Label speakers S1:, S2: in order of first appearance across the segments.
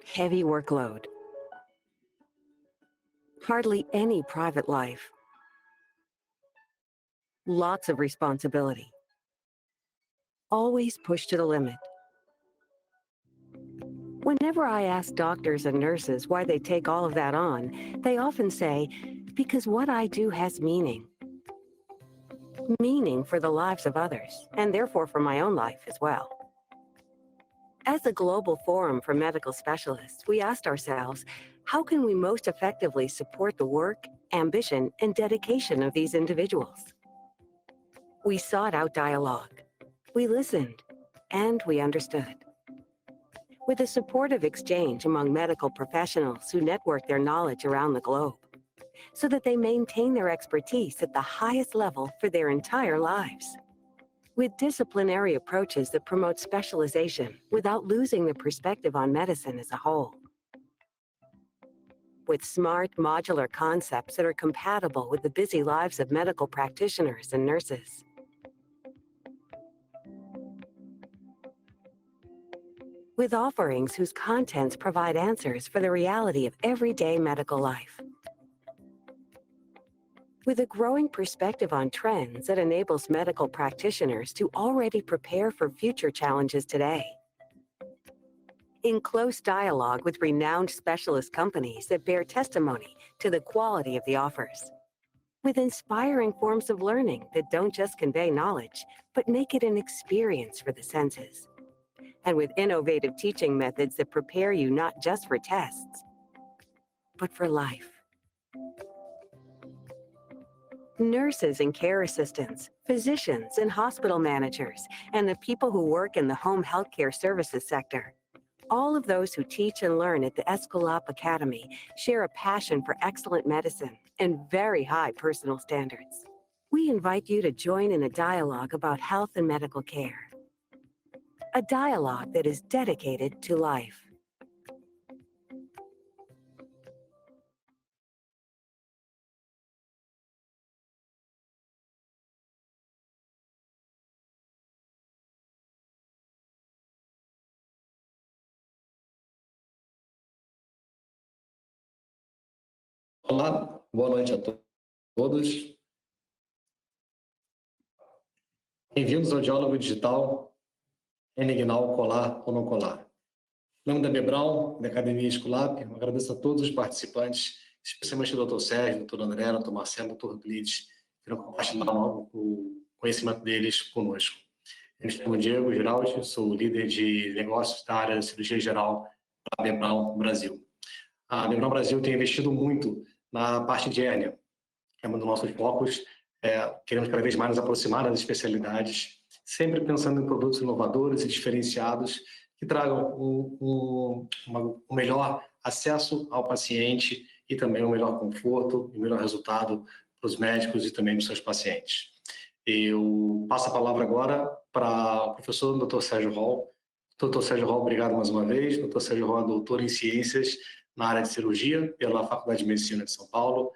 S1: heavy workload, hardly any private life, lots of responsibility, always pushed to the limit. Whenever I ask doctors and nurses why they take all of that on, they often say, because what I do has meaning. Meaning for the lives of others, and therefore for my own life as well. As a global forum for medical specialists, we asked ourselves, how can we most effectively support the work, ambition, and dedication of these individuals? We sought out dialogue. We listened, and we understood. With a supportive exchange among medical professionals who network their knowledge around the globe, so that they maintain their expertise at the highest level for their entire lives. With disciplinary approaches that promote specialization without losing the perspective on medicine as a whole. With smart, modular concepts that are compatible with the busy lives of medical practitioners and nurses. With offerings whose contents provide answers for the reality of everyday medical life. With a growing perspective on trends that enables medical practitioners to already prepare for future challenges today. In close dialogue with renowned specialist companies that bear testimony to the quality of the offers. With inspiring forms of learning that don't just convey knowledge, but make it an experience for the senses. And with innovative teaching methods that prepare you not just for tests, but for life. Nurses and care assistants, physicians and hospital managers, and the people who work in the home healthcare services sector. All of those who teach and learn at the Escalop Academy share a passion for excellent medicine and very high personal standards. We invite you to join in a dialogue about health and medical care. A dialogue that is dedicated to life.
S2: Olá, boa noite a todos. Bem-vindos ao Diálogo Digital Enigmal Colar ou Não Colar. Em nome da Bebral, da Academia Esculap, eu agradeço a todos os participantes, especialmente o Dr. Sérgio, o Dr. André, o Dr. Marcelo, o Dr. Euclides, que irão compartilhar o conhecimento deles conosco. Eu me chamo Diego Giraldi, sou líder de negócios da área de cirurgia geral da Bebral Brasil. A Bebral Brasil tem investido muito na parte de hérnia, que é um dos nossos focos. Queremos cada vez mais nos aproximar das especialidades, sempre pensando em produtos inovadores e diferenciados que tragam um melhor acesso ao paciente e também um melhor conforto e um melhor resultado para os médicos e também para os seus pacientes. Eu passo a palavra agora para o professor Dr. Sérgio Hall. Dr. Sérgio Hall, obrigado mais uma vez. Dr. Sérgio Hall é doutor em ciências na área de cirurgia pela Faculdade de Medicina de São Paulo,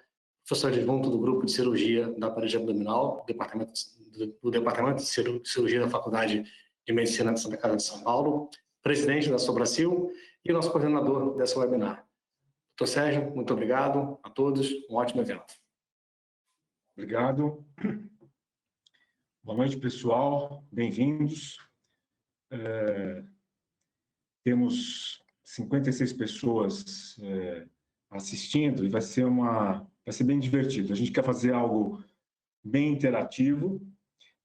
S2: professor adjunto do grupo de cirurgia da parede abdominal, do Departamento de Cirurgia da Faculdade de Medicina de Santa Casa de São Paulo, presidente da Sobracil e nosso coordenador dessa webinar. Dr. Sérgio, muito obrigado a todos, um ótimo evento.
S3: Obrigado. Boa noite, pessoal, bem-vindos. Temos 56 pessoas assistindo e vai ser bem divertido. A gente quer fazer algo bem interativo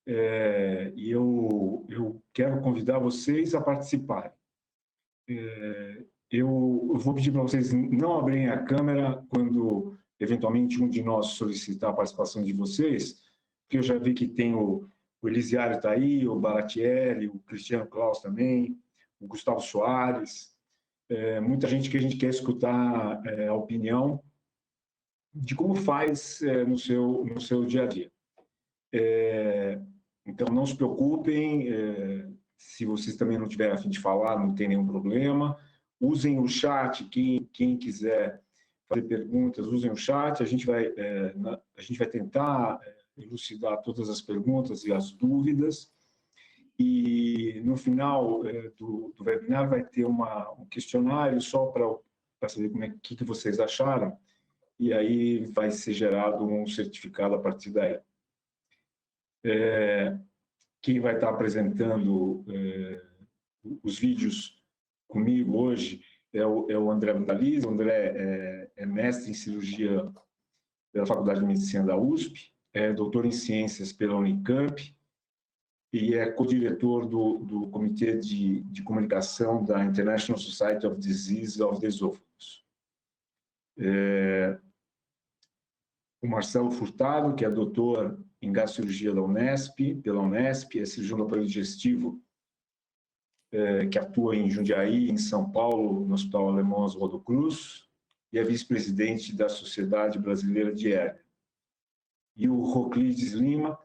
S3: e eu quero convidar vocês a participarem. Eu vou pedir para vocês não abrirem a câmera quando, eventualmente, um de nós solicitar a participação de vocês, porque eu já vi que tem o Elisiário está aí, o Baratieri, o Cristiano Claus também, o Gustavo Soares, muita gente que a gente quer escutar a opinião de como faz no seu dia a dia. Então, não se preocupem, se vocês também não tiverem a fim de falar, não tem nenhum problema. Usem o chat, quem quiser fazer perguntas, usem o chat, a gente vai tentar elucidar todas as perguntas e as dúvidas. E no final do webinar vai ter um questionário só para saber que vocês acharam, e aí vai ser gerado um certificado a partir daí. Quem vai estar apresentando os vídeos comigo hoje é o André Vandaliz. O André é mestre em cirurgia pela Faculdade de Medicina da USP, é doutor em ciências pela Unicamp e é co-diretor do Comitê de Comunicação da International Society of Disease of the Esophagus. O Marcelo Furtado, que é doutor em gastrocirurgia pela Unesp, é cirurgião do aparelho digestivo, que atua em Jundiaí, em São Paulo, no Hospital Alemão Oswaldo Cruz, e é vice-presidente da Sociedade Brasileira de Hérnia. E o Roclides Lima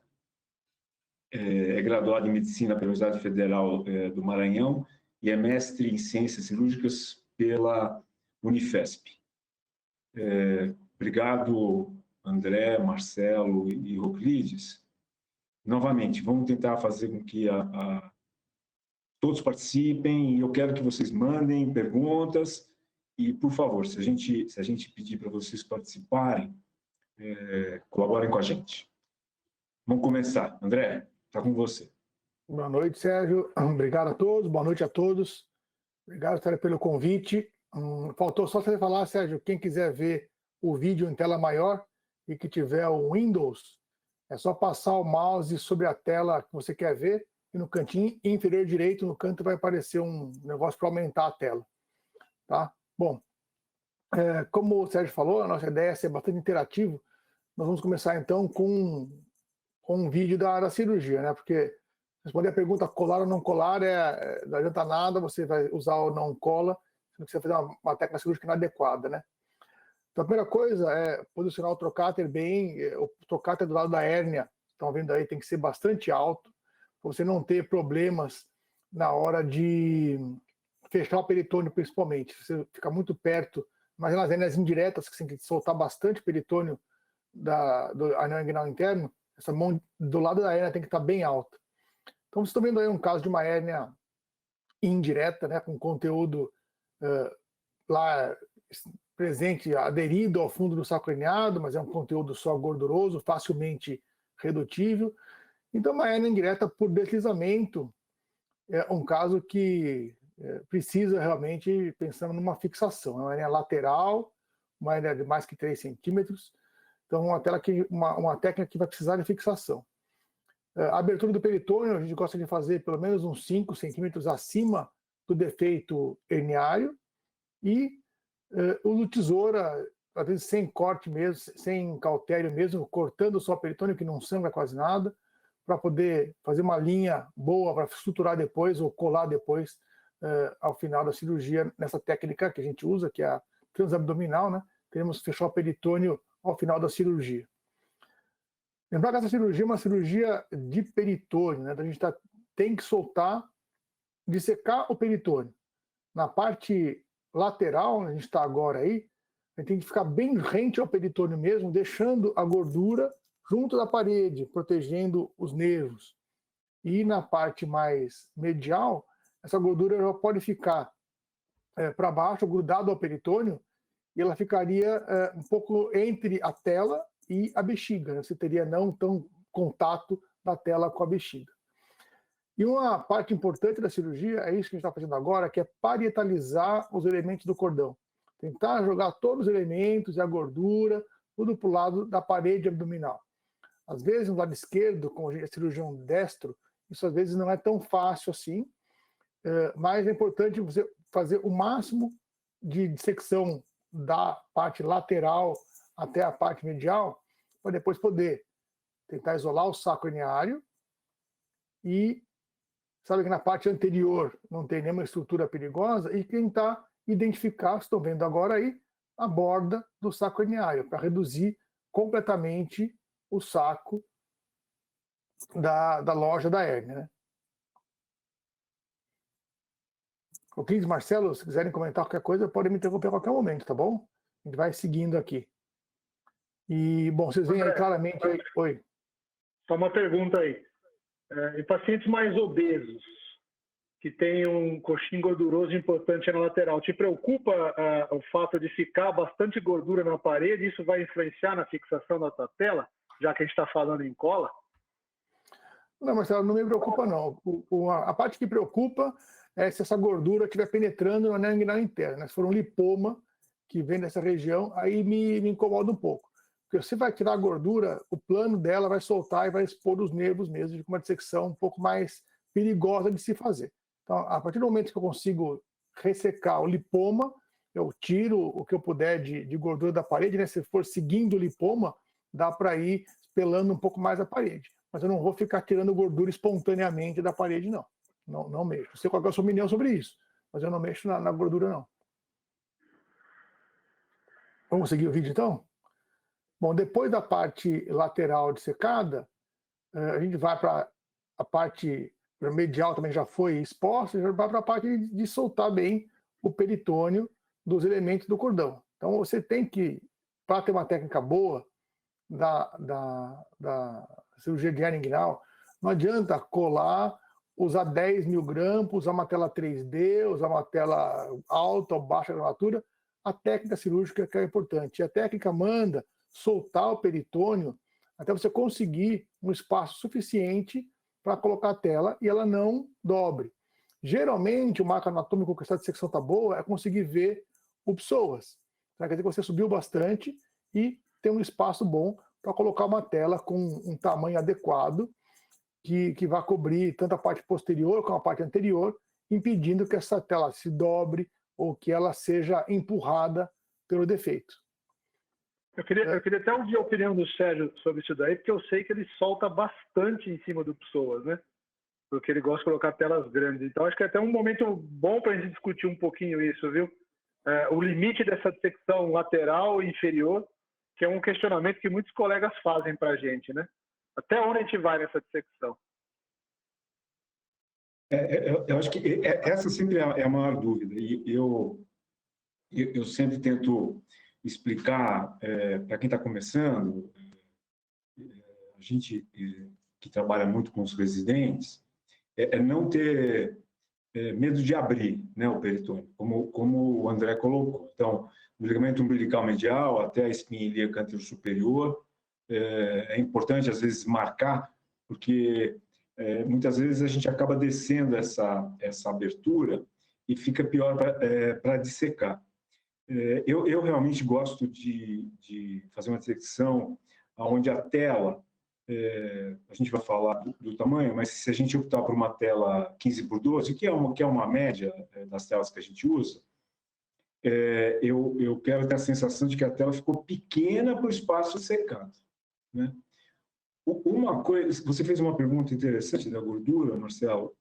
S3: é graduado em Medicina pela Universidade Federal do Maranhão e é mestre em Ciências Cirúrgicas pela Unifesp. Obrigado, André, Marcelo e Roclides. Novamente, vamos tentar fazer com que todos participem, e eu quero que vocês mandem perguntas, e, por favor, se a gente pedir para vocês participarem, colaborem com a gente. Vamos começar. André, está com você.
S4: Boa noite, Sérgio. Obrigado a todos, boa noite a todos. Obrigado, Sérgio, pelo convite. Faltou só você falar, Sérgio, quem quiser ver o vídeo em tela maior e que tiver o Windows, é só passar o mouse sobre a tela que você quer ver, e no cantinho inferior direito, no canto, vai aparecer um negócio para aumentar a tela. Tá? Bom, como o Sérgio falou, a nossa ideia é ser bastante interativo. Nós vamos começar, então, com um vídeo da cirurgia, né? Porque responder a pergunta colar ou não colar não adianta nada, você vai usar o não cola, se você fazer uma técnica cirúrgica inadequada, né? Então, a primeira coisa é posicionar o trocáter bem, o trocáter do lado da hérnia, estão vendo aí, tem que ser bastante alto, para você não ter problemas na hora de fechar o peritônio, principalmente. Se você ficar muito perto, imagina as hérnias indiretas, que você tem que soltar bastante peritônio do anel inguinal interno, essa mão do lado da hérnia tem que estar bem alta. Então, vocês estão vendo aí um caso de uma hérnia indireta, né, com conteúdo lá presente, aderido ao fundo do saco herniado, mas é um conteúdo só gorduroso, facilmente redutível. Então, uma hérnia indireta por deslizamento é um caso que precisa realmente, pensando numa fixação. É uma hérnia lateral, uma hérnia de mais que 3 centímetros. Então, uma técnica que vai precisar de fixação. A abertura do peritônio, a gente gosta de fazer pelo menos uns 5 centímetros acima do defeito herniário, e uso tesoura, às vezes sem corte mesmo, sem cautério mesmo, cortando só o peritônio, que não sangra quase nada, para poder fazer uma linha boa para suturar depois ou colar depois ao final da cirurgia, nessa técnica que a gente usa, que é a transabdominal, né? Queremos fechar o peritônio ao final da cirurgia. Lembrar que essa cirurgia é uma cirurgia de peritônio, né? Então a gente tem que soltar, dissecar o peritônio. Na parte lateral, a gente está agora aí, a gente tem que ficar bem rente ao peritônio mesmo, deixando a gordura junto da parede, protegendo os nervos. E na parte mais medial, essa gordura já pode ficar para baixo, grudado ao peritônio, e ela ficaria um pouco entre a tela e a bexiga, né? Você teria não tão contato da tela com a bexiga. E uma parte importante da cirurgia é isso que a gente está fazendo agora, que é parietalizar os elementos do cordão. Tentar jogar todos os elementos e a gordura, tudo para o lado da parede abdominal. Às vezes, no lado esquerdo, como é cirurgião destro, isso às vezes não é tão fácil assim, mas é importante você fazer o máximo de dissecção da parte lateral até a parte medial, para depois poder tentar isolar o saco herniário e sabe que na parte anterior não tem nenhuma estrutura perigosa e tentar identificar, estão vendo agora aí, a borda do saco herniário, para reduzir completamente o saco da loja da hérnia, né? O Cris, Marcelo, se quiserem comentar qualquer coisa, podem me interromper a qualquer momento, tá bom? A gente vai seguindo aqui. E, bom, vocês veem aí claramente... Oi.
S5: Só uma pergunta aí. Em pacientes mais obesos, que tem um coxim gorduroso importante na lateral, te preocupa o fato de ficar bastante gordura na parede? Isso vai influenciar na fixação da tua tela, já que a gente está falando em cola?
S4: Não, Marcelo, não me preocupa, não. A parte que preocupa é se essa gordura estiver penetrando na anel inguinal interna. Se for um lipoma que vem dessa região, aí me incomoda um pouco. Porque você vai tirar a gordura, o plano dela vai soltar e vai expor os nervos mesmo, de uma dissecção um pouco mais perigosa de se fazer. Então, a partir do momento que eu consigo ressecar o lipoma, eu tiro o que eu puder de gordura da parede, né? Se for seguindo o lipoma, dá para ir pelando um pouco mais a parede. Mas eu não vou ficar tirando gordura espontaneamente da parede, não. Não mexo. Não sei qual é a sua opinião sobre isso, mas eu não mexo na gordura, não. Vamos seguir o vídeo, então? Bom, depois da parte lateral dissecada, a gente vai para a parte medial, também já foi exposta, já vai para a parte de soltar bem o peritônio dos elementos do cordão. Então, você tem que, para ter uma técnica boa da cirurgia de hernia inguinal, não adianta colar, usar 10 mil grampos, usar uma tela 3D, usar uma tela alta ou baixa gramatura. A técnica cirúrgica que é importante. A técnica manda soltar o peritônio até você conseguir um espaço suficiente para colocar a tela e ela não dobre. Geralmente, o marco anatômico que a dissecção está boa é conseguir ver o psoas. Quer dizer que você subiu bastante e tem um espaço bom para colocar uma tela com um tamanho adequado que vai cobrir tanto a parte posterior como a parte anterior, impedindo que essa tela se dobre ou que ela seja empurrada pelo defeito.
S5: Eu queria até ouvir a opinião do Sérgio sobre isso daí, porque eu sei que ele solta bastante em cima do psoas, né? Porque ele gosta de colocar telas grandes. Então, acho que é até um momento bom para a gente discutir um pouquinho isso, viu? O limite dessa dissecção lateral e inferior, que é um questionamento que muitos colegas fazem para a gente, né? Até onde a gente vai nessa dissecção?
S3: Eu acho que essa sempre é a maior dúvida. E eu sempre tento explicar para quem está começando, a gente que trabalha muito com os residentes, não ter medo de abrir, né, o peritônio, como o André colocou. Então, do ligamento umbilical medial até a espinha ilíaca anterior superior, é importante, às vezes, marcar, porque muitas vezes a gente acaba descendo essa abertura e fica pior para dissecar. Eu realmente gosto de fazer uma dissecção onde a tela, a gente vai falar do tamanho, mas se a gente optar por uma tela 15x12, que é uma média das telas que a gente usa, eu quero ter a sensação de que a tela ficou pequena para o espaço secado, né? Uma coisa, você fez uma pergunta interessante da gordura, Marcelo.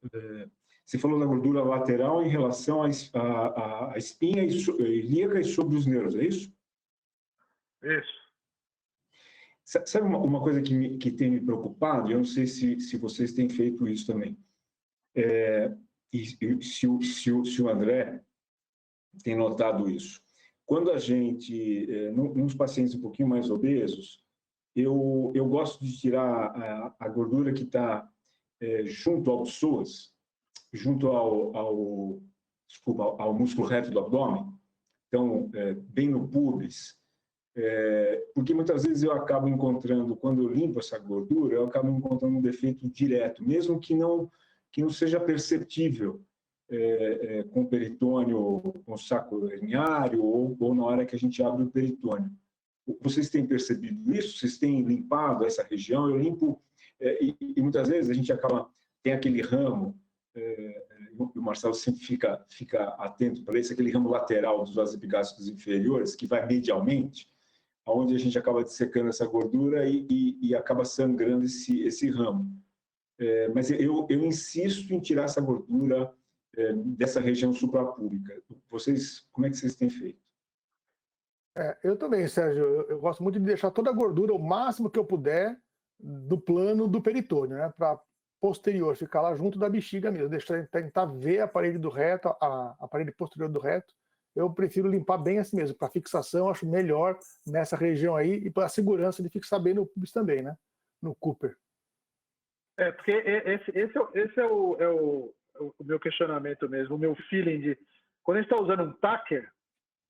S3: Você falou da gordura lateral em relação à espinha ilíaca e sobre os nervos, é isso?
S5: Isso.
S3: Sabe uma coisa que tem me preocupado? Eu não sei se vocês têm feito isso também. E se o André tem notado isso. Quando a gente, nos pacientes um pouquinho mais obesos, eu gosto de tirar a gordura que está junto ao psoas, junto ao músculo reto do abdômen, então, bem no pubis, porque muitas vezes eu acabo encontrando, quando eu limpo essa gordura, eu acabo encontrando um defeito direto, mesmo que não seja perceptível com o peritônio, com o saco herniário ou na hora que a gente abre o peritônio. Vocês têm percebido isso? Vocês têm limpado essa região? Eu limpo, e muitas vezes a gente tem aquele ramo, o Marcelo sempre fica atento para isso, aquele ramo lateral dos vasos epigásticos inferiores, que vai medialmente, onde a gente acaba dissecando essa gordura e acaba sangrando esse ramo. Mas eu insisto em tirar essa gordura dessa região suprapúbica. Como é que vocês têm feito?
S4: Eu também, Sérgio. Eu gosto muito de deixar toda a gordura, o máximo que eu puder, do plano do peritônio, né? Para posterior, ficar lá junto da bexiga mesmo, tentar ver a parede do reto, a parede posterior do reto. Eu prefiro limpar bem assim mesmo. Para fixação, acho melhor nessa região aí e para a segurança de fixar bem no pubis também, né? No Cooper.
S5: Porque esse é o meu questionamento mesmo, o meu feeling de quando a gente está usando um tacker,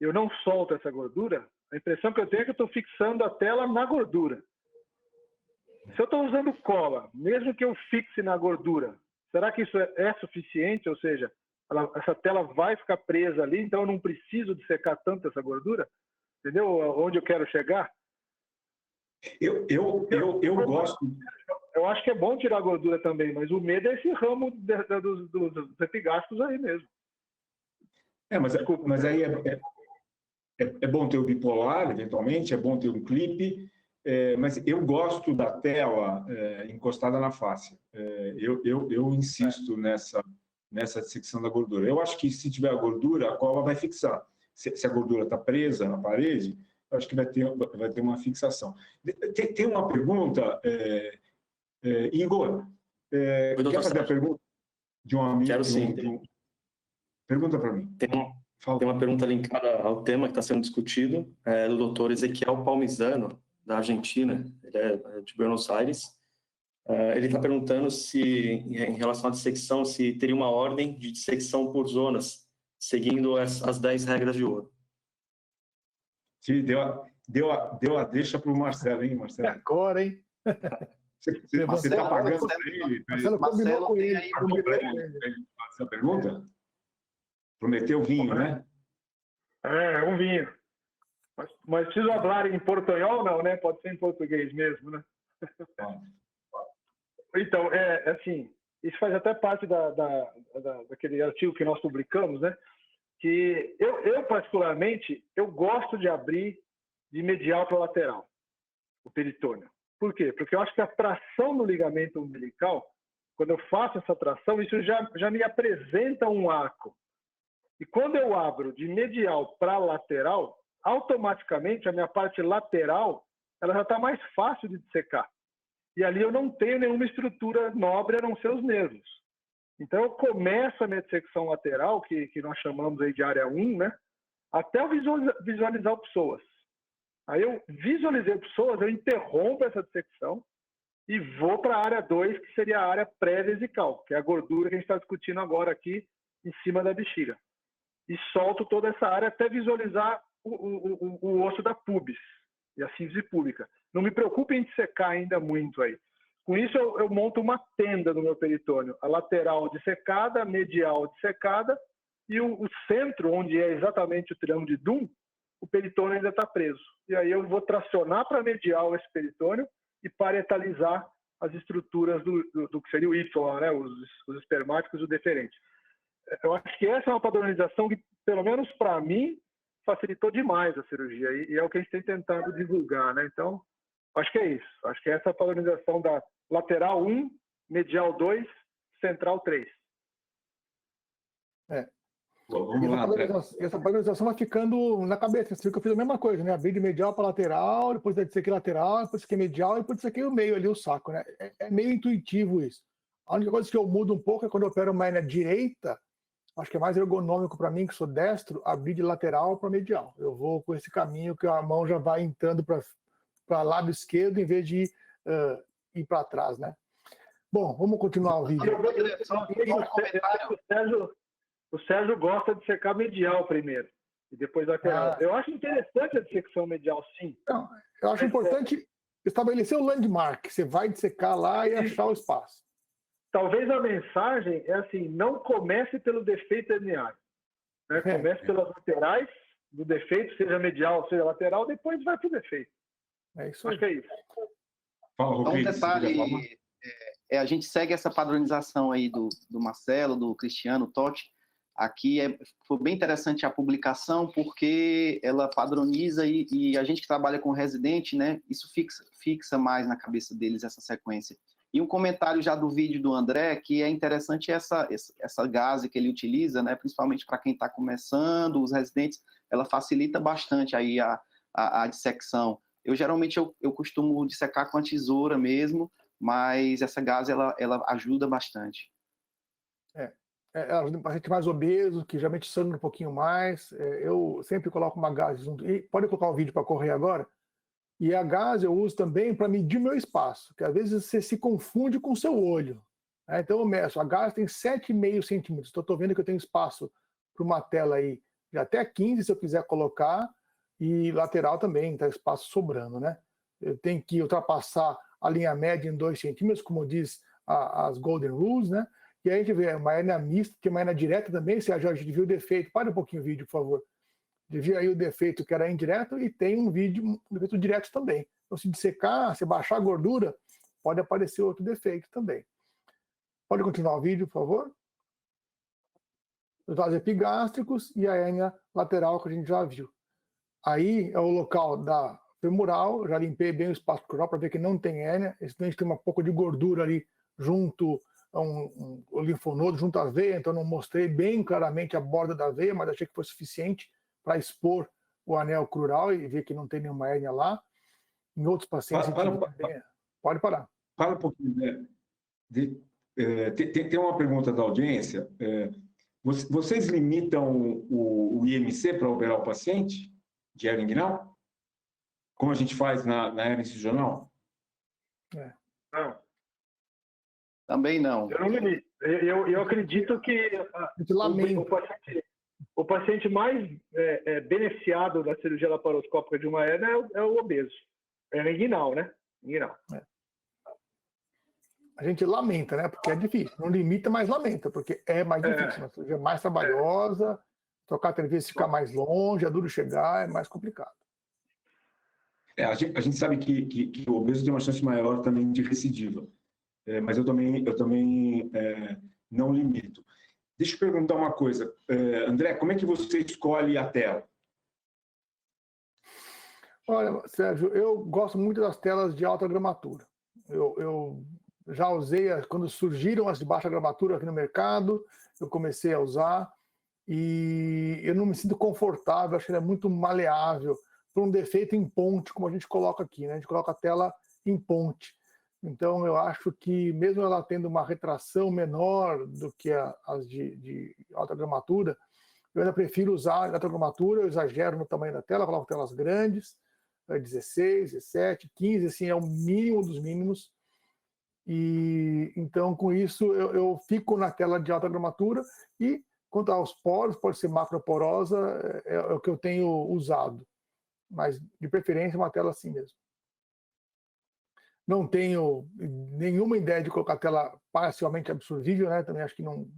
S5: eu não solto essa gordura, a impressão que eu tenho é que eu estou fixando a tela na gordura. Se eu estou usando cola, mesmo que eu fixe na gordura, será que isso é suficiente? Ou seja, essa tela vai ficar presa ali, então eu não preciso de secar tanto essa gordura? Entendeu onde eu quero chegar?
S3: Eu gosto.
S5: Eu acho que é bom tirar a gordura também, mas o medo é esse ramo dos epigástricos aí mesmo.
S3: Mas aí é bom ter o bipolar, eventualmente, é bom ter um clipe, mas eu gosto da tela encostada na face. Eu insisto nessa dissecção da gordura. Eu acho que se tiver a gordura, a cola vai fixar. Se a gordura está presa na parede, eu acho que vai ter uma fixação. Tem uma pergunta, Igor, quer fazer a pergunta de um amigo?
S6: Quero sim.
S3: Pergunta para mim.
S6: Tem uma pergunta linkada ao tema que está sendo discutido, do doutor Ezequiel Palmisano, da Argentina, ele é de Buenos Aires. Ele está perguntando se, em relação à dissecção, se teria uma ordem de dissecção por zonas, seguindo as 10 regras de ouro.
S3: Sim, deu a deixa para o Marcelo, hein, Marcelo?
S4: Agora, hein?
S3: Você está pagando para ele?
S4: Marcelo combinou com ele.
S3: Essa pergunta? Prometeu vinho, né?
S5: Um vinho. Mas preciso falar em portunhol, não, né? Pode ser em português mesmo, né? Então, assim, isso faz até parte daquele artigo que nós publicamos, né? Que eu particularmente, eu gosto de abrir de medial para lateral, o peritônio. Por quê? Porque eu acho que a tração no ligamento umbilical, quando eu faço essa tração, isso já me apresenta um arco. E quando eu abro de medial para lateral, automaticamente a minha parte lateral ela já está mais fácil de dissecar. E ali eu não tenho nenhuma estrutura nobre a não ser os nervos. Então eu começo a minha dissecção lateral, que nós chamamos aí de área 1, né? Até eu visualizar o psoas. Aí eu visualizei o psoas, eu interrompo essa dissecção e vou para a área 2, que seria a área pré-vesical, que é a gordura que a gente está discutindo agora aqui em cima da bexiga. E solto toda essa área até visualizar o osso da pubis e a síntese púbica. Não me preocupe em dissecar ainda muito aí. Com isso, eu monto uma tenda no meu peritônio. A lateral dissecada, a medial dissecada e o centro, onde é exatamente o triângulo de Doom, o peritônio ainda está preso. E aí eu vou tracionar para medial esse peritônio e parietalizar as estruturas do que seria o Y, né? os espermáticos e o deferente. Eu acho que essa é uma padronização que, pelo menos para mim, facilitou demais a cirurgia. E é o que a gente tem tentado divulgar, né? Então, acho que é isso. Acho que essa é a padronização da lateral 1, medial 2, central 3.
S3: Vamos lá,
S4: essa padronização vai ficando na cabeça. Você viu que eu fiz a mesma coisa, né? Abri de medial para lateral, depois dissequei lateral, depois dissequei medial e depois dissequei o meio ali, o saco, né? É meio intuitivo isso. A única coisa que eu mudo um pouco é quando eu opero uma hernia direita, acho que é mais ergonômico para mim, que sou destro, abrir de lateral para medial. Eu vou com esse caminho que a mão já vai entrando para lado esquerdo em vez de ir para trás, né? Bom, vamos continuar o vídeo.
S5: O Sérgio gosta de secar medial primeiro e depois lateral. Eu acho interessante a dissecção medial, sim.
S4: Não, eu acho importante estabelecer o landmark. Você vai dissecar lá e achar o espaço.
S5: Talvez a mensagem é assim, não comece pelo defeito herniário. Né? Comece pelas laterais do defeito, seja medial, seja lateral, depois vai para o defeito.
S4: É isso aí.
S5: Acho que é isso.
S7: Então, um detalhe, a gente segue essa padronização aí do Marcelo, do Cristiano, Totti. Aqui foi bem interessante a publicação, porque ela padroniza e a gente que trabalha com residente, né, isso fixa mais na cabeça deles essa sequência. E um comentário já do vídeo do André, que é interessante essa gase que ele utiliza, né, principalmente para quem está começando, os residentes, ela facilita bastante aí a dissecção. Geralmente eu costumo dissecar com a tesoura mesmo, mas essa gase ela ajuda bastante.
S4: Ela ajuda um paciente mais obeso, que geralmente sangra um pouquinho mais. Eu sempre coloco uma gase junto. E pode colocar o vídeo para correr agora? E a gás eu uso também para medir o meu espaço, que às vezes você se confunde com o seu olho. Né? Então eu meço, a gás tem 7,5 centímetros, então estou vendo que eu tenho espaço para uma tela aí de até 15, se eu quiser colocar, e lateral também, está espaço sobrando, né? Eu tenho que ultrapassar a linha média em 2 centímetros, como diz as Golden Rules, né? E aí a gente vê uma hérnia mista, tem uma hérnia direta também, se a Jorge viu o defeito, para um pouquinho o vídeo, por favor. Devia aí o defeito que era indireto e tem um defeito direto também. Então, se dissecar, se baixar a gordura, pode aparecer outro defeito também. Pode continuar o vídeo, por favor? Os vasos epigástricos e a hérnia lateral que a gente já viu. Aí é o local da femoral, já limpei bem o espaço crural para ver que não tem hérnia, esse dente tem um pouco de gordura ali junto o linfonodo, junto à veia, então não mostrei bem claramente a borda da veia, mas achei que foi suficiente para expor o anel crural e ver que não tem nenhuma hérnia lá. Em outros pacientes... Pode parar.
S3: Para um pouquinho, né? Tem uma pergunta da audiência. Vocês limitam o IMC para operar o paciente de hérnia inguinal? Como a gente faz na hérnia incisional?
S5: Não.
S7: Também não.
S5: Eu não limito. Eu acredito que o paciente mais beneficiado da cirurgia laparoscópica de uma hérnia é o obeso. É inguinal, né? Inguinal.
S4: A gente lamenta, né? Porque é difícil. Não limita, mas lamenta, porque é mais difícil. Uma cirurgia mais trabalhosa, trocar televisão, ficar mais longe, é duro chegar, é mais complicado.
S3: A gente sabe que o obeso tem uma chance maior também de recidiva, mas eu também não limito. Deixa eu perguntar uma coisa. André, como é que você escolhe a tela?
S4: Olha, Sérgio, eu gosto muito das telas de alta gramatura. Eu já usei, quando surgiram as de baixa gramatura aqui no mercado, eu comecei a usar e eu não me sinto confortável, acho que ele é muito maleável para um defeito em ponte, como a gente coloca aqui, né? A gente coloca a tela em ponte. Então, eu acho que, mesmo ela tendo uma retração menor do que as de alta gramatura, eu ainda prefiro usar a alta gramatura, eu exagero no tamanho da tela, coloco telas grandes, 16, 17, 15, assim, é o mínimo dos mínimos. E então, com isso, eu fico na tela de alta gramatura e, quanto aos poros, pode ser macroporosa, é o que eu tenho usado. Mas, de preferência, uma tela assim mesmo. Não tenho nenhuma ideia de colocar a tela parcialmente absorvível, né? Também acho que não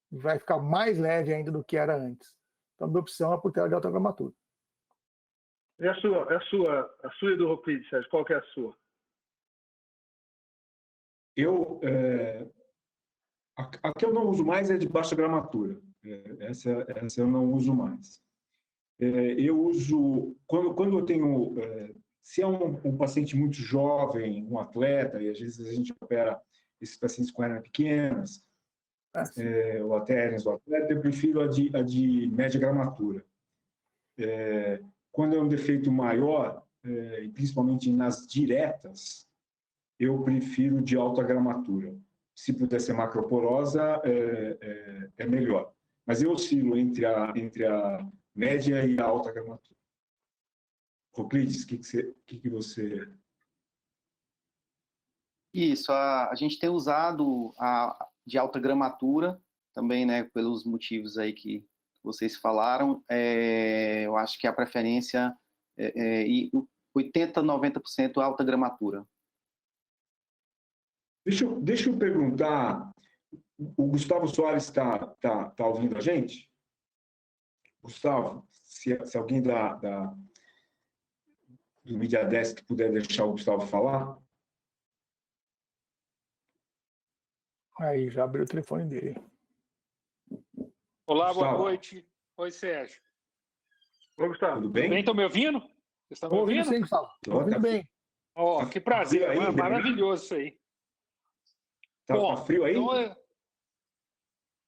S4: vai ficar mais leve ainda do que era antes. Então, a minha opção é por tela de alta gramatura.
S5: E a sua e do Roclides, Sérgio, qual que é a sua?
S3: A que eu não uso mais é de baixa gramatura. Essa eu não uso mais. Eu uso, quando eu tenho, se é um paciente muito jovem, um atleta, e às vezes a gente opera esses pacientes com hérnias pequenas, ou até hérnias do atleta, eu prefiro a de média gramatura. Quando é um defeito maior, e principalmente nas diretas, eu prefiro de alta gramatura. Se puder ser macroporosa, é melhor. Mas eu oscilo entre a média e a alta gramatura. Roclides, o que você...
S7: Isso, a gente tem usado a de alta gramatura, também, né, pelos motivos aí que vocês falaram. Eu acho que a preferência é 80%, 90% alta gramatura.
S3: Deixa eu perguntar, o Gustavo Soares está ouvindo a gente? Gustavo, se alguém do Media Desk puder deixar o Gustavo falar.
S4: Aí, já abriu o telefone dele.
S8: Olá,
S3: Gustavo.
S8: boa noite. Oi, Sérgio.
S5: Oi, Gustavo.
S3: Tudo bem?
S8: Tudo bem? Estão me ouvindo? Vocês estão me ouvindo?
S4: Sim, Gustavo. Estou ouvindo bem.
S8: Ó, que prazer.
S3: Frio aí,
S8: Maravilhoso isso aí.
S3: Tá frio aí?
S8: Então,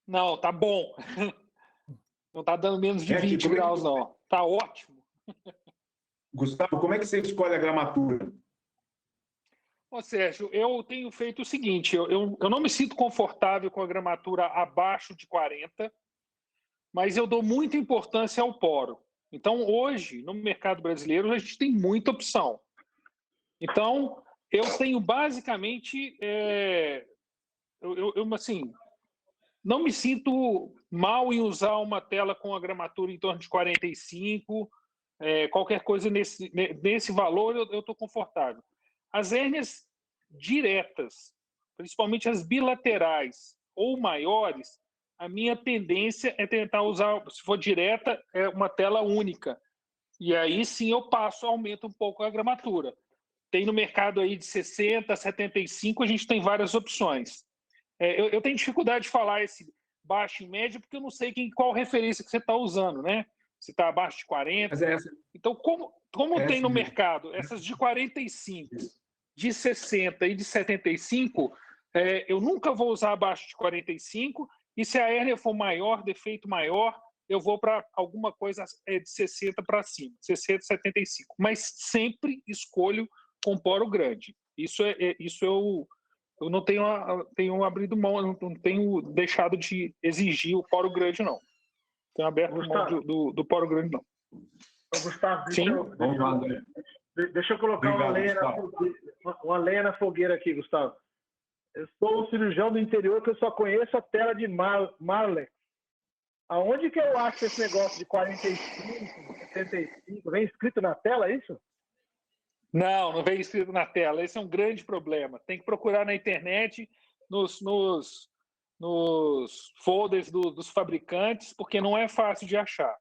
S8: não, tá bom. Não tá dando menos de 20 graus, não. Tá ótimo.
S3: Gustavo, como é que você escolhe a gramatura?
S8: Ô, Sérgio, eu tenho feito o seguinte, eu não me sinto confortável com a gramatura abaixo de 40, mas eu dou muita importância ao poro. Então, hoje, no mercado brasileiro, a gente tem muita opção. Então, eu tenho basicamente, assim, não me sinto mal em usar uma tela com a gramatura em torno de 45, qualquer coisa nesse valor eu estou confortável. As hérnias diretas, principalmente as bilaterais ou maiores, a minha tendência é tentar usar, se for direta, uma tela única. E aí sim eu aumento um pouco a gramatura. Tem no mercado aí de 60, 75, a gente tem várias opções. Eu tenho dificuldade de falar esse baixo e médio, porque eu não sei qual referência que você está usando, né? Se está abaixo de 40. Então, como tem no mercado essas de 45, de 60 e de 75, eu nunca vou usar abaixo de 45, e se a hérnia for maior, defeito maior, eu vou para alguma coisa de 60 para cima, 60, 75. Mas sempre escolho com poro grande. Isso eu não tenho abrido mão, não tenho deixado de exigir o poro grande, não. Tenho aberto mão do poro grande, não.
S5: Gustavo, deixa eu colocar uma lenha na fogueira aqui, Gustavo. Eu sou um cirurgião do interior que eu só conheço a tela de Marley. Aonde que eu acho esse negócio de 45, 75? Vem escrito na tela, é isso?
S8: Não vem escrito na tela. Esse é um grande problema. Tem que procurar na internet, nos folders dos fabricantes, porque não é fácil de achar.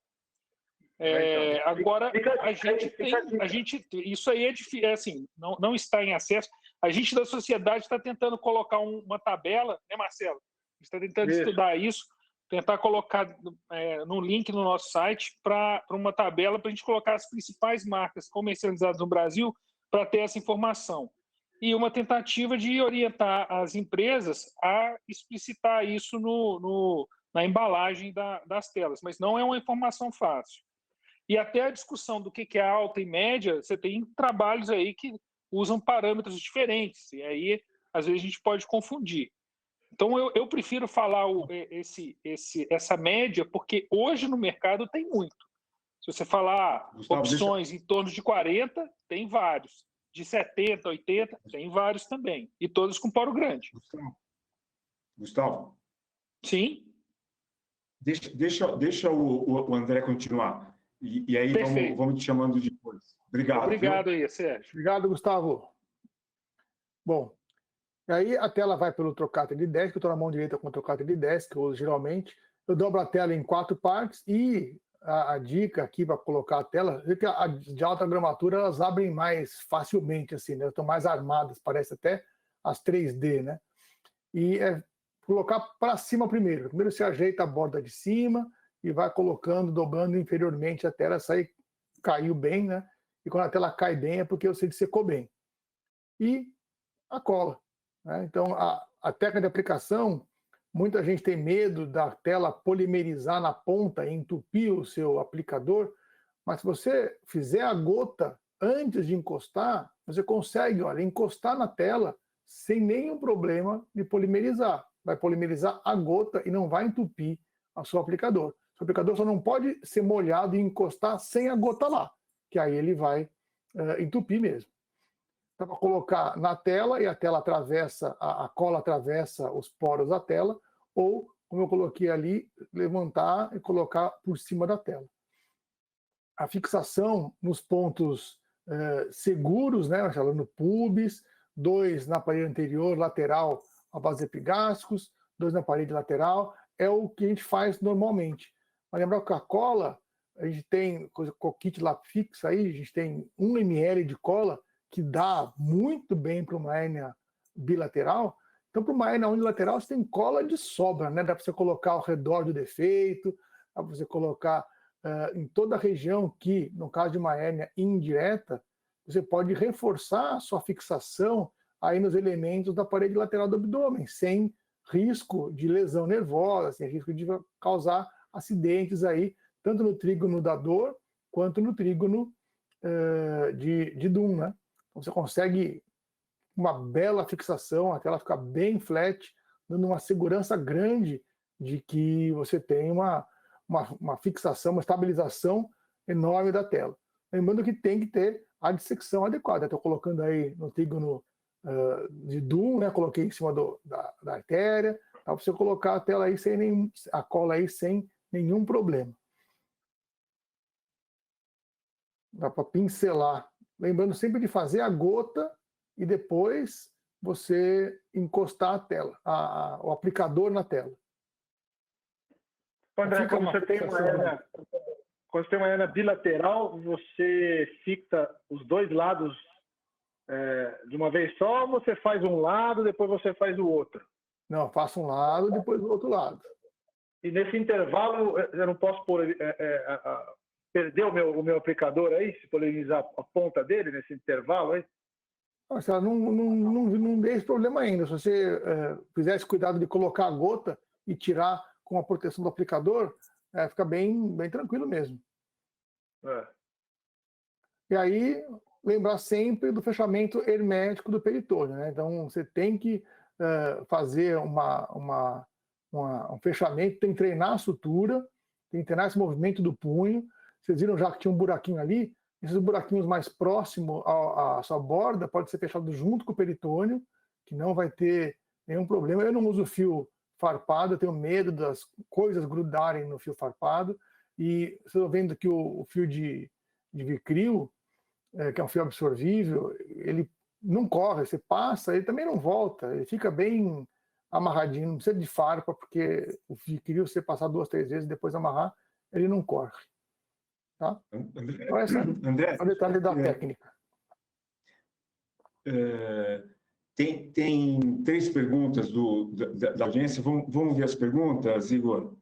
S8: Agora, a gente isso aí é difícil, assim, não está em acesso. A gente da sociedade está tentando colocar uma tabela, né, Marcelo? A gente está tentando estudar isso, tentar colocar num link no nosso site para uma tabela para a gente colocar as principais marcas comercializadas no Brasil para ter essa informação. E uma tentativa de orientar as empresas a explicitar isso na embalagem das telas, mas não é uma informação fácil. E até a discussão do que é alta e média, você tem trabalhos aí que usam parâmetros diferentes, e aí, às vezes, a gente pode confundir. Então, eu prefiro falar essa média, porque hoje no mercado tem muito. Se você falar Gustavo, opções em torno de 40, tem vários. De 70, 80, tem vários também. E todos com poro grande.
S3: Gustavo?
S8: Sim?
S3: Deixa o André continuar. E aí vamos te chamando depois. Obrigado.
S8: Obrigado aí, Sérgio.
S4: Obrigado, Gustavo. Bom, e aí a tela vai pelo trocáter de 10, que eu estou na mão direita com o trocáter de 10, que eu uso geralmente. Eu dobro a tela em 4 partes e a dica aqui para colocar a tela, é que as de alta gramatura elas abrem mais facilmente, assim, né? Estão mais armadas, parece até as 3D, né? E colocar para cima primeiro. Primeiro você ajeita a borda de cima e vai colocando, dobrando inferiormente até ela sair, caiu bem, né? E quando a tela cai bem é porque você secou bem. E a cola, né? Então, a técnica de aplicação, muita gente tem medo da tela polimerizar na ponta e entupir o seu aplicador, mas se você fizer a gota antes de encostar, você consegue, olha, encostar na tela sem nenhum problema de polimerizar. Vai polimerizar a gota e não vai entupir o seu aplicador. O aplicador só não pode ser molhado e encostar sem a gota lá, que aí ele vai entupir mesmo. Dá para colocar na tela e a tela atravessa, a cola atravessa os poros da tela, ou, como eu coloquei ali, levantar e colocar por cima da tela. A fixação nos pontos seguros, né, Marcelo, no pubis, 2 na parede anterior, lateral, a base epigástricos, 2 na parede lateral, é o que a gente faz normalmente. Mas lembrar que a cola, a gente tem com o kit lá fixa aí, a gente tem 1 ml de cola, que dá muito bem para uma hérnia bilateral. Então, para uma hérnia unilateral, você tem cola de sobra, né? Dá para você colocar ao redor do defeito, dá para você colocar em toda a região que, no caso de uma hérnia indireta, você pode reforçar a sua fixação aí nos elementos da parede lateral do abdômen, sem risco de lesão nervosa, sem risco de causar acidentes aí, tanto no trígono da dor, quanto no trígono de Dunn, né? Então, você consegue uma bela fixação, a tela fica bem flat, dando uma segurança grande de que você tem uma fixação, uma estabilização enorme da tela. lembrando que tem que ter a dissecção adequada. Estou colocando aí no trígono de Doom, né? Coloquei em cima da artéria, para você colocar a tela aí a cola aí sem nenhum problema. Dá para pincelar. Lembrando sempre de fazer a gota e depois você encostar a tela, o aplicador na tela.
S5: André, quando você tem uma hérnia bilateral, você fixa os dois lados de uma vez só, ou você faz um lado, depois você faz o outro?
S4: Não, faço um lado, depois o outro lado. E
S5: nesse intervalo, eu não posso perder o meu aplicador aí, se polinizar a ponta dele nesse intervalo aí?
S4: Nossa, não dê esse problema ainda. Se você fizer esse cuidado de colocar a gota e tirar com a proteção do aplicador, fica bem tranquilo mesmo. E aí, lembrar sempre do fechamento hermético do peritônio, né? Então, você tem que fazer um fechamento, tem que treinar a sutura, tem que treinar esse movimento do punho. Vocês viram já que tinha um buraquinho ali? Esses buraquinhos mais próximos à sua borda pode ser fechado junto com o peritônio, que não vai ter nenhum problema. Eu não uso fio farpado, eu tenho medo das coisas grudarem no fio farpado. E vocês estão vendo que o fio de Vicryl, que é um fio absorvível, ele não corre, você passa, ele também não volta, ele fica bem amarradinho, não precisa de farpa, porque o Vicryl, você passar 2, 3 vezes e depois amarrar, ele não corre. Tá? Então, esse é o detalhe da técnica.
S3: Tem 3 perguntas da audiência. Vamos ver as perguntas, Igor?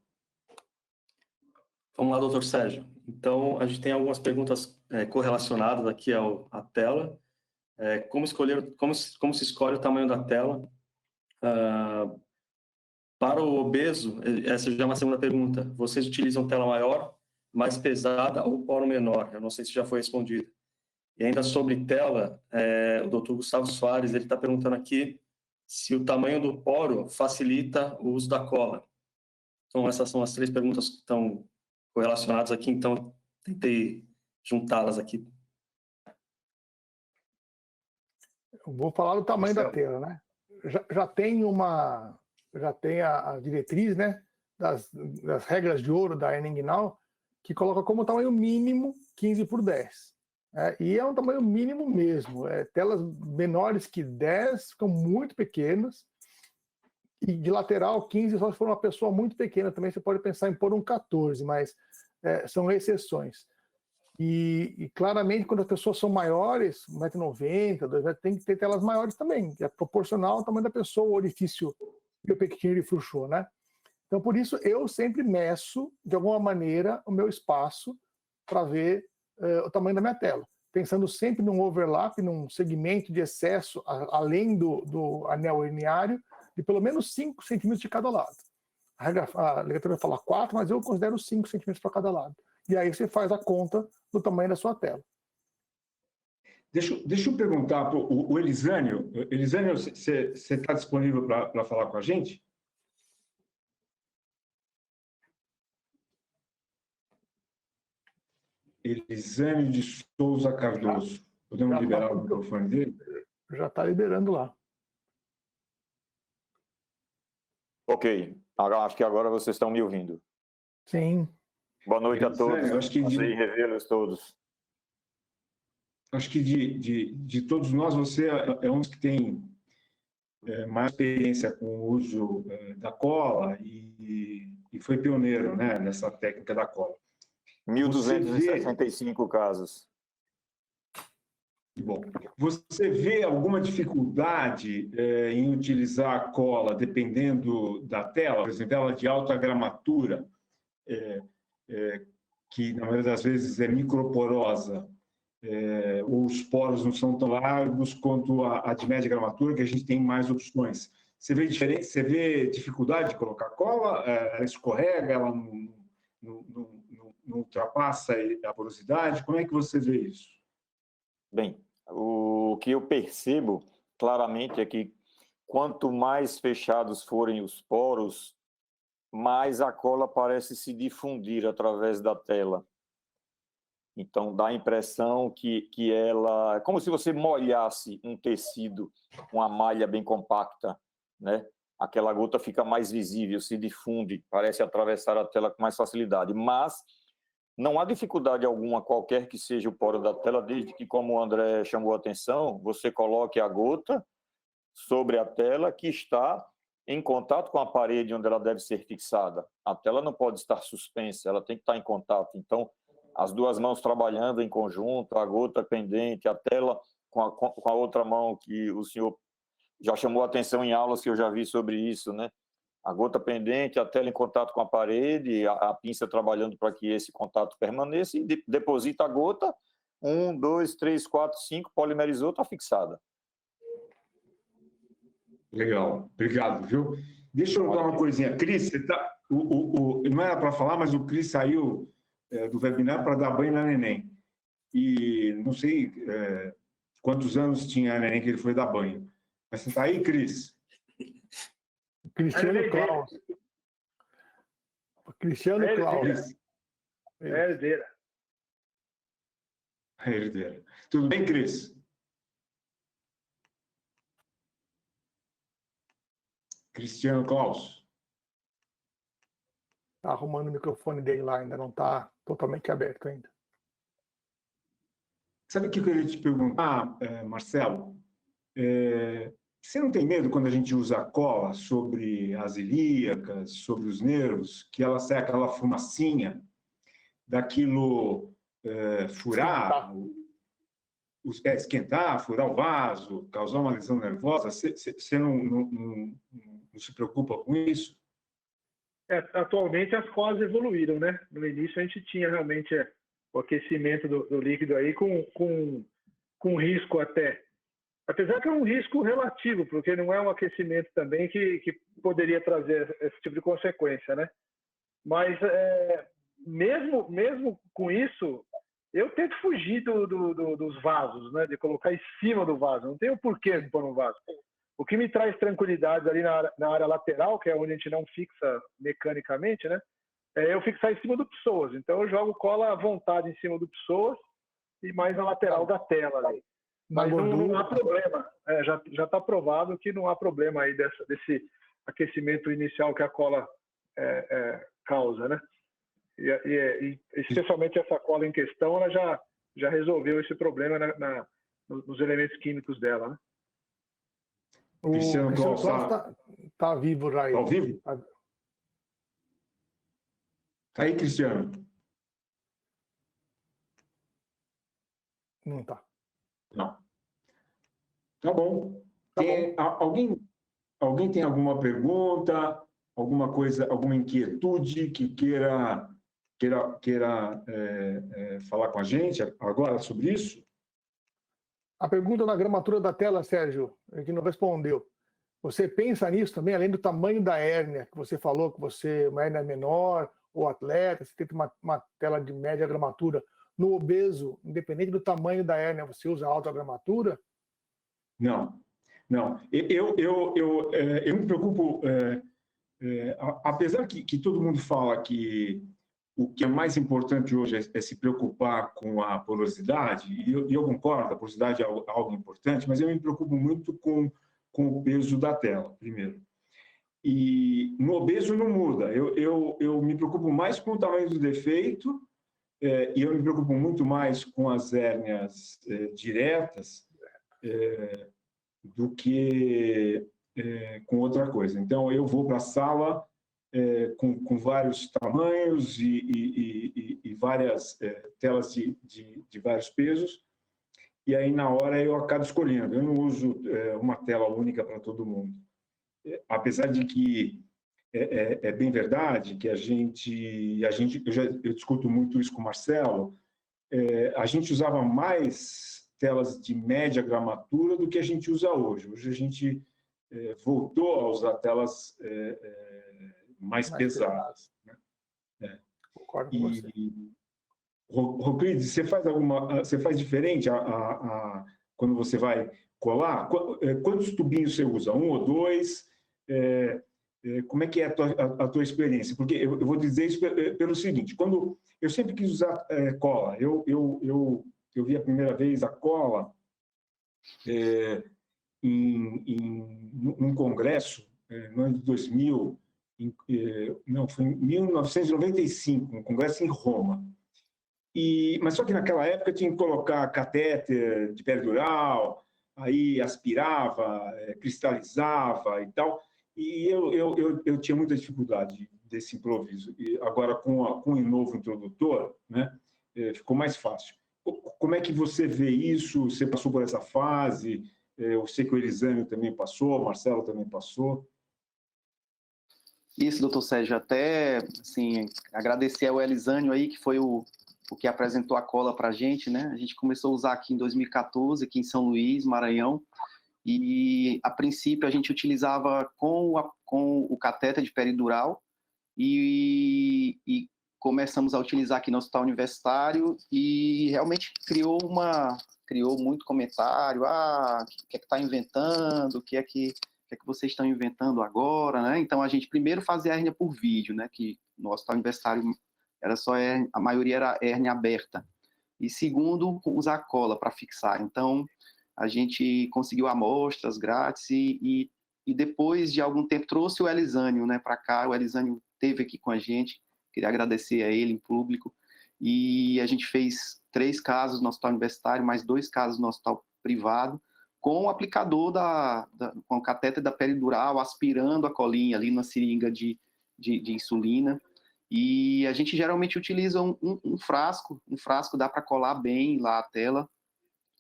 S6: Vamos lá, doutor Sérgio. Então, a gente tem algumas perguntas correlacionadas aqui à tela. Como se escolhe o tamanho da tela? Para o obeso, essa já é uma segunda pergunta. Vocês utilizam tela maior, mais pesada ou poro menor? Eu não sei se já foi respondido. E ainda sobre tela, o doutor Gustavo Soares está perguntando aqui se o tamanho do poro facilita o uso da cola. Então, essas são as 3 perguntas que estão correlacionadas aqui, então tentei juntá-las aqui.
S4: Eu vou falar do tamanho da tela, né? Já tem a diretriz, né, das regras de ouro da Henning-Now, que coloca como tamanho mínimo 15 por 10. E é um tamanho mínimo mesmo. Telas menores que 10 ficam muito pequenas. E de lateral, 15, só se for uma pessoa muito pequena. Também você pode pensar em pôr um 14, mas são exceções. E claramente, quando as pessoas são maiores, 1,90 m, 2 m, tem que ter telas maiores também, que é proporcional ao tamanho da pessoa, o orifício biopectíneo e Frouchot, né? Então, por isso, eu sempre meço, de alguma maneira, o meu espaço para ver o tamanho da minha tela, pensando sempre num overlap, num segmento de excesso, além do anel herniário, de pelo menos 5 centímetros de cada lado. A literatura fala 4, mas eu considero 5 centímetros para cada lado. E aí você faz a conta do tamanho da sua tela.
S3: Deixa eu perguntar para o Elisânio. Elisânio, você está disponível para falar com a gente? Elisânio de Souza Cardoso. Podemos liberar o microfone dele?
S4: Já está liberando lá.
S9: Ok. Acho que agora vocês estão me ouvindo.
S4: Sim.
S9: Boa noite a todos.
S3: Acho que
S9: prazer revê-los todos.
S3: Acho que de todos nós, você é um dos que tem mais experiência com o uso da cola e foi pioneiro, né, nessa técnica da cola.
S9: 1.265 casos.
S3: Bom, você vê alguma dificuldade em utilizar a cola dependendo da tela, por exemplo, tela de alta gramatura, que na maioria das vezes é microporosa, ou os poros não são tão largos quanto a de média gramatura, que a gente tem mais opções. Você vê dificuldade de colocar cola? Ela escorrega, ela não ultrapassa a porosidade? Como é que você vê isso?
S9: Bem, o que eu percebo claramente é que quanto mais fechados forem os poros, mais a cola parece se difundir através da tela. Então, dá a impressão que ela... como se você molhasse um tecido, uma malha bem compacta, né? Aquela gota fica mais visível, se difunde, parece atravessar a tela com mais facilidade. Mas não há dificuldade alguma, qualquer que seja o poro da tela, desde que, como o André chamou a atenção, você coloque a gota sobre a tela que está em contato com a parede onde ela deve ser fixada. A tela não pode estar suspensa, ela tem que estar em contato. Então, as duas mãos trabalhando em conjunto, a gota pendente, a tela com a outra mão, que o senhor já chamou a atenção em aulas que eu já vi sobre isso, né? A gota pendente, a tela em contato com a parede, a pinça trabalhando para que esse contato permaneça e deposita a gota, 1, 2, 3, 4, 5, polimerizou, está fixada.
S3: Legal, obrigado, viu? Deixa eu dar uma coisinha. Cris, você tá, não era para falar, mas o Cris saiu do webinar para dar banho na neném. E não sei quantos anos tinha a neném que ele foi dar banho. Mas você está aí, Cris?
S4: Cristiano Klaus. Cristiano Klaus.
S5: Herdeira.
S3: Herdeira. Tudo bem, Cris? Cristiano Klaus.
S4: Está arrumando o microfone dele lá, ainda não está totalmente aberto ainda.
S3: Sabe o que eu queria te perguntar, Marcelo? Você não tem medo quando a gente usa cola sobre as ilíacas, sobre os nervos, que ela sai aquela fumacinha daquilo furar, esquentar, furar o vaso, causar uma lesão nervosa? Você não se preocupa com isso?
S5: Atualmente as colas evoluíram, né? No início a gente tinha realmente o aquecimento do líquido aí com risco até. Apesar que é um risco relativo, porque não é um aquecimento também que poderia trazer esse tipo de consequência, né? Mas mesmo com isso, eu tento fugir dos vasos, né? De colocar em cima do vaso. Não tem o porquê de pôr no vaso. O que me traz tranquilidade ali na área lateral, que é onde a gente não fixa mecanicamente, né? É eu fixar em cima do pessoas. Então eu jogo cola à vontade em cima do pessoas e mais na lateral da tela ali. Mas não há problema. Já está provado que não há problema aí desse aquecimento inicial que a cola causa, né? E especialmente essa cola em questão, ela já resolveu esse problema nos elementos químicos dela, né?
S4: O Cristiano Klaus está vivo já.
S3: Está ao vivo? Está aí, Cristiano?
S4: Não está.
S3: Não. Tá bom. Alguém tem alguma pergunta, alguma coisa, alguma inquietude que queira falar com a gente agora sobre isso?
S4: A pergunta na gramatura da tela, Sérgio, que não respondeu. Você pensa nisso também, além do tamanho da hérnia, que você falou que uma hérnia menor, ou atleta, você tem uma tela de média gramatura. No obeso, independente do tamanho da hérnia, você usa alta gramatura?
S3: Não. Eu me preocupo, apesar que todo mundo fala que o que é mais importante hoje é se preocupar com a porosidade, e eu concordo, a porosidade é algo importante, mas eu me preocupo muito com o peso da tela, primeiro. E no obeso não muda, eu me preocupo mais com o tamanho do defeito, e eu me preocupo muito mais com as hérnias diretas do que com outra coisa. Então, eu vou para a sala com vários tamanhos e várias telas de vários pesos, e aí, na hora, eu acabo escolhendo. Eu não uso uma tela única para todo mundo. Apesar de que é bem verdade que eu discuto muito isso com o Marcelo, a gente usava mais telas de média gramatura do que a gente usa hoje. Hoje a gente voltou a usar telas mais pesadas. Né?
S4: Concordo com você.
S3: Roclides, você faz diferente quando você vai colar? Quantos tubinhos você usa? 1 ou 2? como é que é a tua experiência? Porque eu vou dizer isso pelo seguinte, quando eu sempre quis usar cola, eu vi a primeira vez a cola num congresso, no ano de 2000, não, foi em 1995, um congresso em Roma. Mas só que naquela época tinha que colocar catéter de peridural, aí aspirava, cristalizava e tal, e eu tinha muita dificuldade desse improviso. E agora, com o novo introdutor, né, ficou mais fácil. Como é que você vê isso? Você passou por essa fase? Eu sei que o Elisângio também passou, o Marcelo também passou.
S7: Isso, doutor Sérgio, até assim, agradecer ao Elisângio aí, que foi o que apresentou a cola para a gente, né? A gente começou a usar aqui em 2014, aqui em São Luís, Maranhão, e a princípio a gente utilizava com o catéter de peridural e começamos a utilizar aqui no Hospital Universitário e realmente criou muito comentário, o que é que está inventando, o que é que vocês estão inventando agora, né? Então a gente primeiro fazia a hérnia por vídeo, né? Que no Hospital Universitário era só a maioria era hérnia aberta. E segundo, usar cola para fixar. Então a gente conseguiu amostras grátis e depois de algum tempo trouxe o Elisângio, né, para cá. O Elisângio esteve aqui com a gente. Queria agradecer a ele em público. E a gente fez 3 casos no Hospital Universitário, mais 2 casos no Hospital Privado, com o aplicador com o catéter da peridural, aspirando a colinha ali na seringa de insulina. E a gente geralmente utiliza um frasco dá para colar bem lá a tela.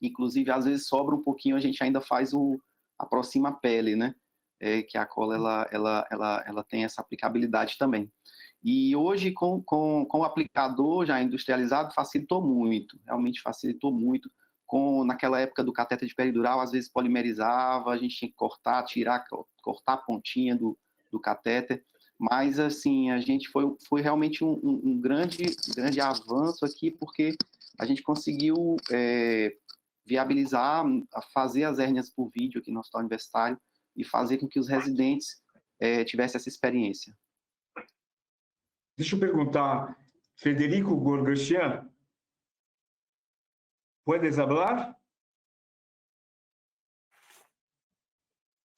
S7: Inclusive, às vezes sobra um pouquinho, a gente ainda faz aproxima a pele, né? Que a cola ela tem essa aplicabilidade também. E hoje, com o aplicador já industrializado, facilitou muito, realmente facilitou muito. Naquela época do catéter de peridural, às vezes polimerizava, a gente tinha que cortar a pontinha do catéter, mas assim, a gente foi realmente um grande avanço aqui, porque a gente conseguiu viabilizar, fazer as hérnias por vídeo aqui no Hospital Universitário e fazer com que os residentes tivessem essa experiência.
S3: Deixa eu perguntar, Federico Gorgoscian, ¿puedes hablar?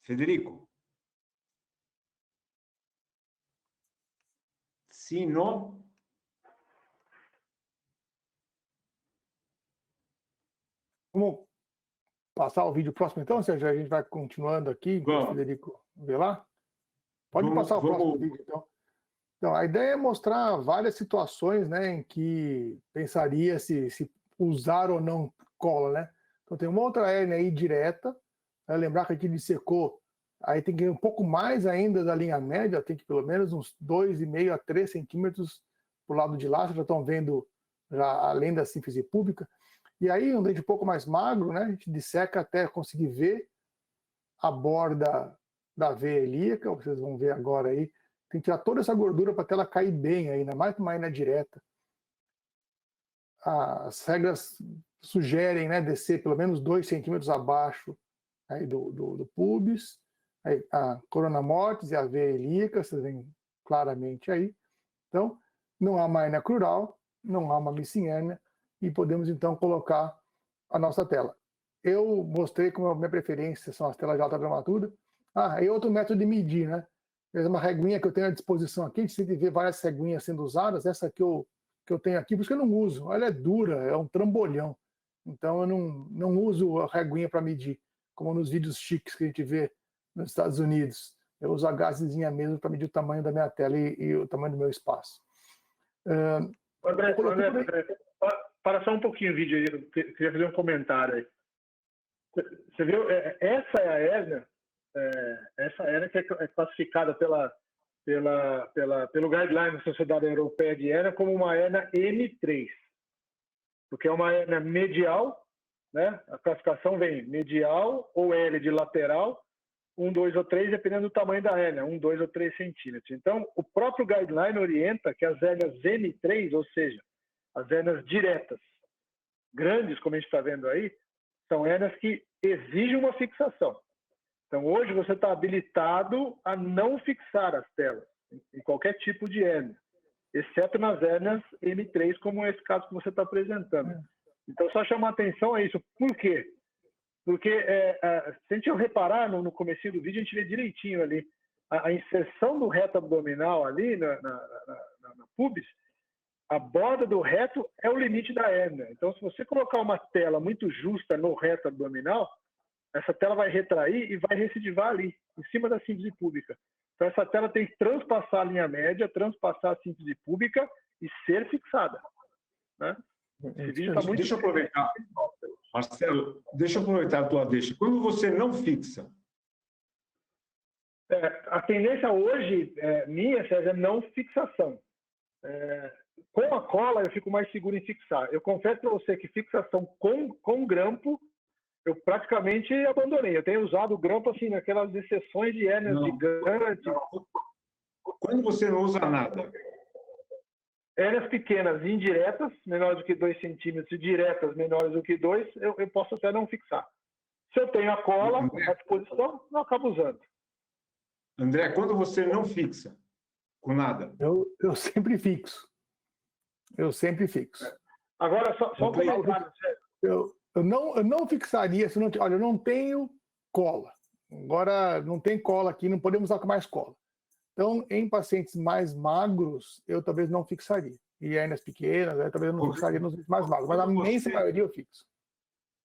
S3: Federico? Sim, não?
S4: Vamos passar o vídeo próximo, então, Sérgio? A gente vai continuando aqui, enquanto o Federico vê lá. Pode passar o próximo vídeo, então. Então, a ideia é mostrar várias situações, né, em que pensaria se usar ou não cola, né? Então, tem uma outra hérnia aí direta, né? Lembrar que aqui dissecou, aí tem que ir um pouco mais ainda da linha média, tem que pelo menos uns 2,5 a 3 centímetros para o lado de lá, vocês já estão vendo já além da sínfise pública. E aí, um dente um pouco mais magro, né, a gente disseca até conseguir ver a borda da veia ilíaca, vocês vão ver agora aí. Tem que tirar toda essa gordura para ela cair bem, ainda mais que uma hérnia direta. As regras sugerem, né, descer pelo menos 2 centímetros abaixo aí do pubis, aí a corona mortis e a veia ilíaca, vocês veem claramente aí. Então, não há uma hérnia crural, não há uma missing-hérnia, e podemos então colocar a nossa tela. Eu mostrei como a minha preferência são as telas de alta gramatura. E outro método de medir, né? Uma reguinha que eu tenho à disposição aqui, a gente sempre vê várias reguinhas sendo usadas, essa que eu tenho aqui, por isso que eu não uso. Ela é dura, é um trambolhão. Então eu não uso a reguinha para medir, como nos vídeos chiques que a gente vê nos Estados Unidos. Eu uso a gazezinha mesmo para medir o tamanho da minha tela e o tamanho do meu espaço.
S5: André, para só um pouquinho o vídeo aí, eu queria fazer um comentário aí. Você viu? Essa é a hérnia. Essa hérnia que é classificada pelo guideline da Sociedade Europeia de Hérnia como uma hérnia M3, porque é uma hérnia medial, né? A classificação vem medial ou L de lateral, 1, 2 ou 3, dependendo do tamanho da hérnia, 1, 2 ou 3 centímetros. Então, o próprio guideline orienta que as hérnias M3, ou seja, as hérnias diretas, grandes, como a gente está vendo aí, são hérnias que exigem uma fixação. Então, hoje você está habilitado a não fixar as telas em qualquer tipo de hérnia, exceto nas hérnias M3, como é esse caso que você está apresentando. Então, só chamar atenção a isso. Por quê? Porque, se a gente reparar no comecinho do vídeo, a gente vê direitinho ali a inserção do reto abdominal ali na pubis, a borda do reto é o limite da hérnia. Então, se você colocar uma tela muito justa no reto abdominal, essa tela vai retrair e vai recidivar ali, em cima da síntese púbica. Então, essa tela tem que transpassar a linha média, transpassar a síntese púbica e ser fixada, né? Esse vídeo tá muito...
S3: Deixa eu aproveitar, Marcelo, deixa eu aproveitar a tua deixa. Quando você não fixa?
S5: A tendência hoje minha, Sérgio, é não fixação. Com a cola, eu fico mais seguro em fixar. Eu confesso para você que fixação com grampo, eu praticamente abandonei. Eu tenho usado o grampo assim, naquelas exceções de hérnias gigantes.
S3: Quando você não usa nada?
S5: Hérnias pequenas, indiretas, menores do que 2 centímetros, e diretas, menores do que 2, eu posso até não fixar. Se eu tenho a cola à disposição, eu acabo usando.
S3: André, quando você não fixa com nada?
S4: Eu sempre fixo. Eu sempre fixo.
S5: Agora, só um comentário.
S4: Eu não fixaria se não... Olha, eu não tenho cola. Agora, não tem cola aqui, não podemos usar com mais cola. Então, em pacientes mais magros, eu talvez não fixaria. E hérnias pequenas, talvez eu não fixaria nos mais magros. Mas a imensa maioria eu fixo.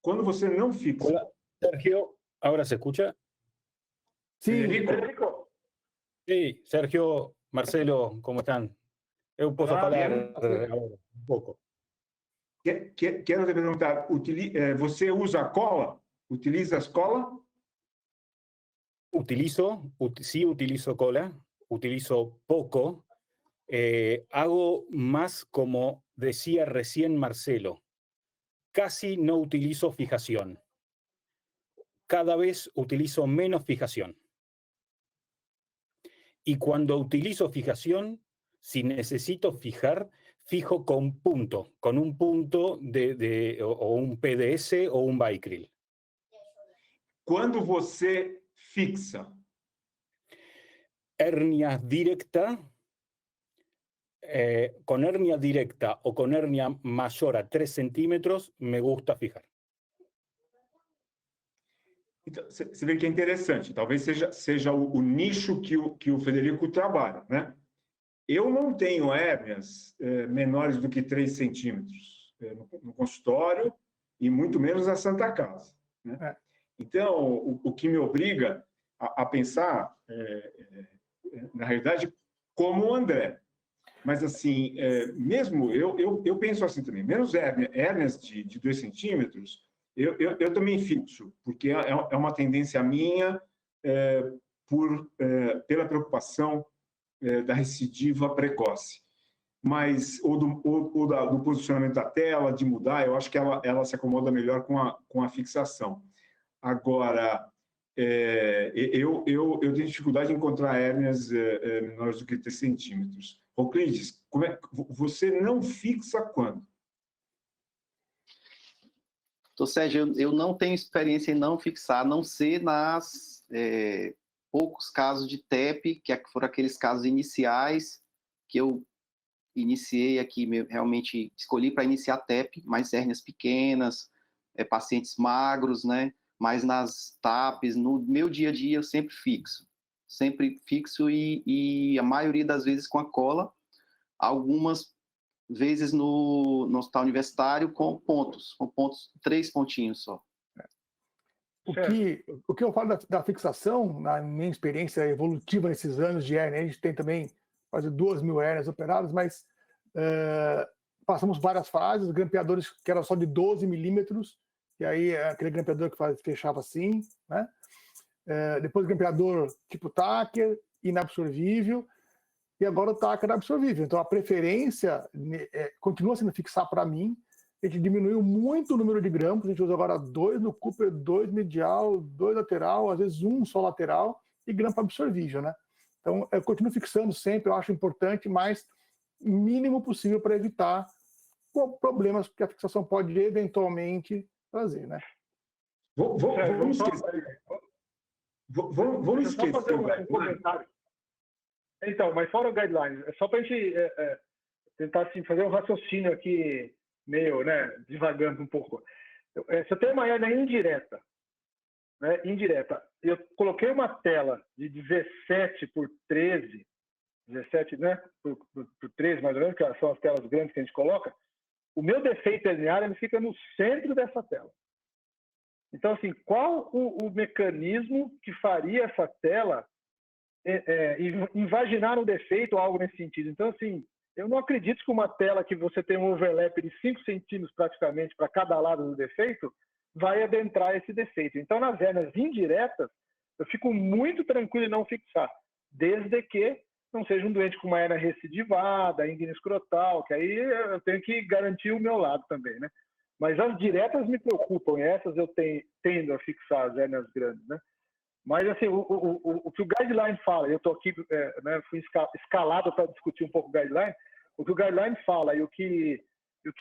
S3: Quando você não fixa...
S10: Hola, Sergio, ¿ahora se escucha?
S4: Sí,
S5: Federico.
S10: Sí, Sergio, Marcelo, ¿cómo están? Eu posso falar agora um pouco.
S3: Quero te perguntar, você usa cola? Utiliza cola?
S10: Sí utilizo cola, utilizo poco. Hago más como decía recién Marcelo, casi no utilizo fijación. Cada vez utilizo menos fijación. Y cuando utilizo fijación, si necesito fijar, fijo con punto, con un punto o un PDS o un Vicryl.
S3: Quando você fixa?
S10: Hernia directa, con hernia directa o con hernia mayor a 3 centímetros, me gusta fijar.
S3: Então, você vê que é interessante. Talvez seja o nicho que o Federico trabalha, né? Eu não tenho hérnias menores do que 3 centímetros no consultório e muito menos na Santa Casa, né? Então, o que me obriga a pensar, na realidade, como o André. Mas, assim, mesmo eu penso assim também, menos hérnias de 2 centímetros, eu também fixo, porque é uma tendência minha pela preocupação da recidiva precoce. Mas, ou do posicionamento da tela, de mudar, eu acho que ela se acomoda melhor com a fixação. Agora, eu tenho dificuldade em encontrar hérnias menores do que 3 centímetros. Euclides, você não fixa quando?
S7: Então, Sérgio, eu não tenho experiência em não fixar, a não ser nas poucos casos de TEP, que foram aqueles casos iniciais que eu iniciei aqui, realmente escolhi para iniciar TEP, mais hérnias pequenas, pacientes magros, né? Mas nas TAPs, no meu dia a dia, eu sempre fixo e a maioria das vezes com a cola, algumas vezes no hospital universitário com pontos, 3 pontinhos só.
S4: O que eu falo da fixação, na minha experiência evolutiva nesses anos de hérnia, a gente tem também quase 2.000 hérnias operadas, mas passamos várias fases, grampeadores que eram só de 12 milímetros, e aí aquele grampeador que fechava assim, né? Depois grampeador tipo Tacker, inabsorvível, e agora o Tacker absorvível. Então a preferência continua sendo fixar para mim. A gente diminuiu muito o número de grampos, a gente usa agora 2 no Cooper, 2 medial, 2 lateral, às vezes 1 só lateral, e grampo absorvível, né? Então eu continuo fixando sempre, eu acho importante, mas o mínimo possível para evitar problemas que a fixação pode eventualmente trazer, né?
S3: Vamos
S5: Deixa eu só
S3: esquecer
S5: fazer
S3: o
S5: um
S3: guideline.
S5: comentário. Então, mas fora o guideline, é só para a gente tentar assim, fazer um raciocínio aqui meio, né, devagando um pouco. Se eu tenho uma hernia indireta, né, eu coloquei uma tela de 17 por 13, 17, né, por 13 mais ou menos, que são as telas grandes que a gente coloca, o meu defeito herniário ele fica no centro dessa tela. Então, assim, qual o mecanismo que faria essa tela invaginar um defeito ou algo nesse sentido? Então, assim, eu não acredito que uma tela que você tem um overlap de 5 centímetros praticamente para cada lado do defeito vai adentrar esse defeito. Então, nas hernias indiretas, eu fico muito tranquilo em não fixar, desde que não seja um doente com uma hernia recidivada, íngua escrotal, que aí eu tenho que garantir o meu lado também, né? Mas as diretas me preocupam, e essas eu tendo a fixar as hérnias grandes, né? Mas, assim, o que o guideline fala, eu estou aqui, né, fui escalado para discutir um pouco o guideline, o que o guideline fala e o que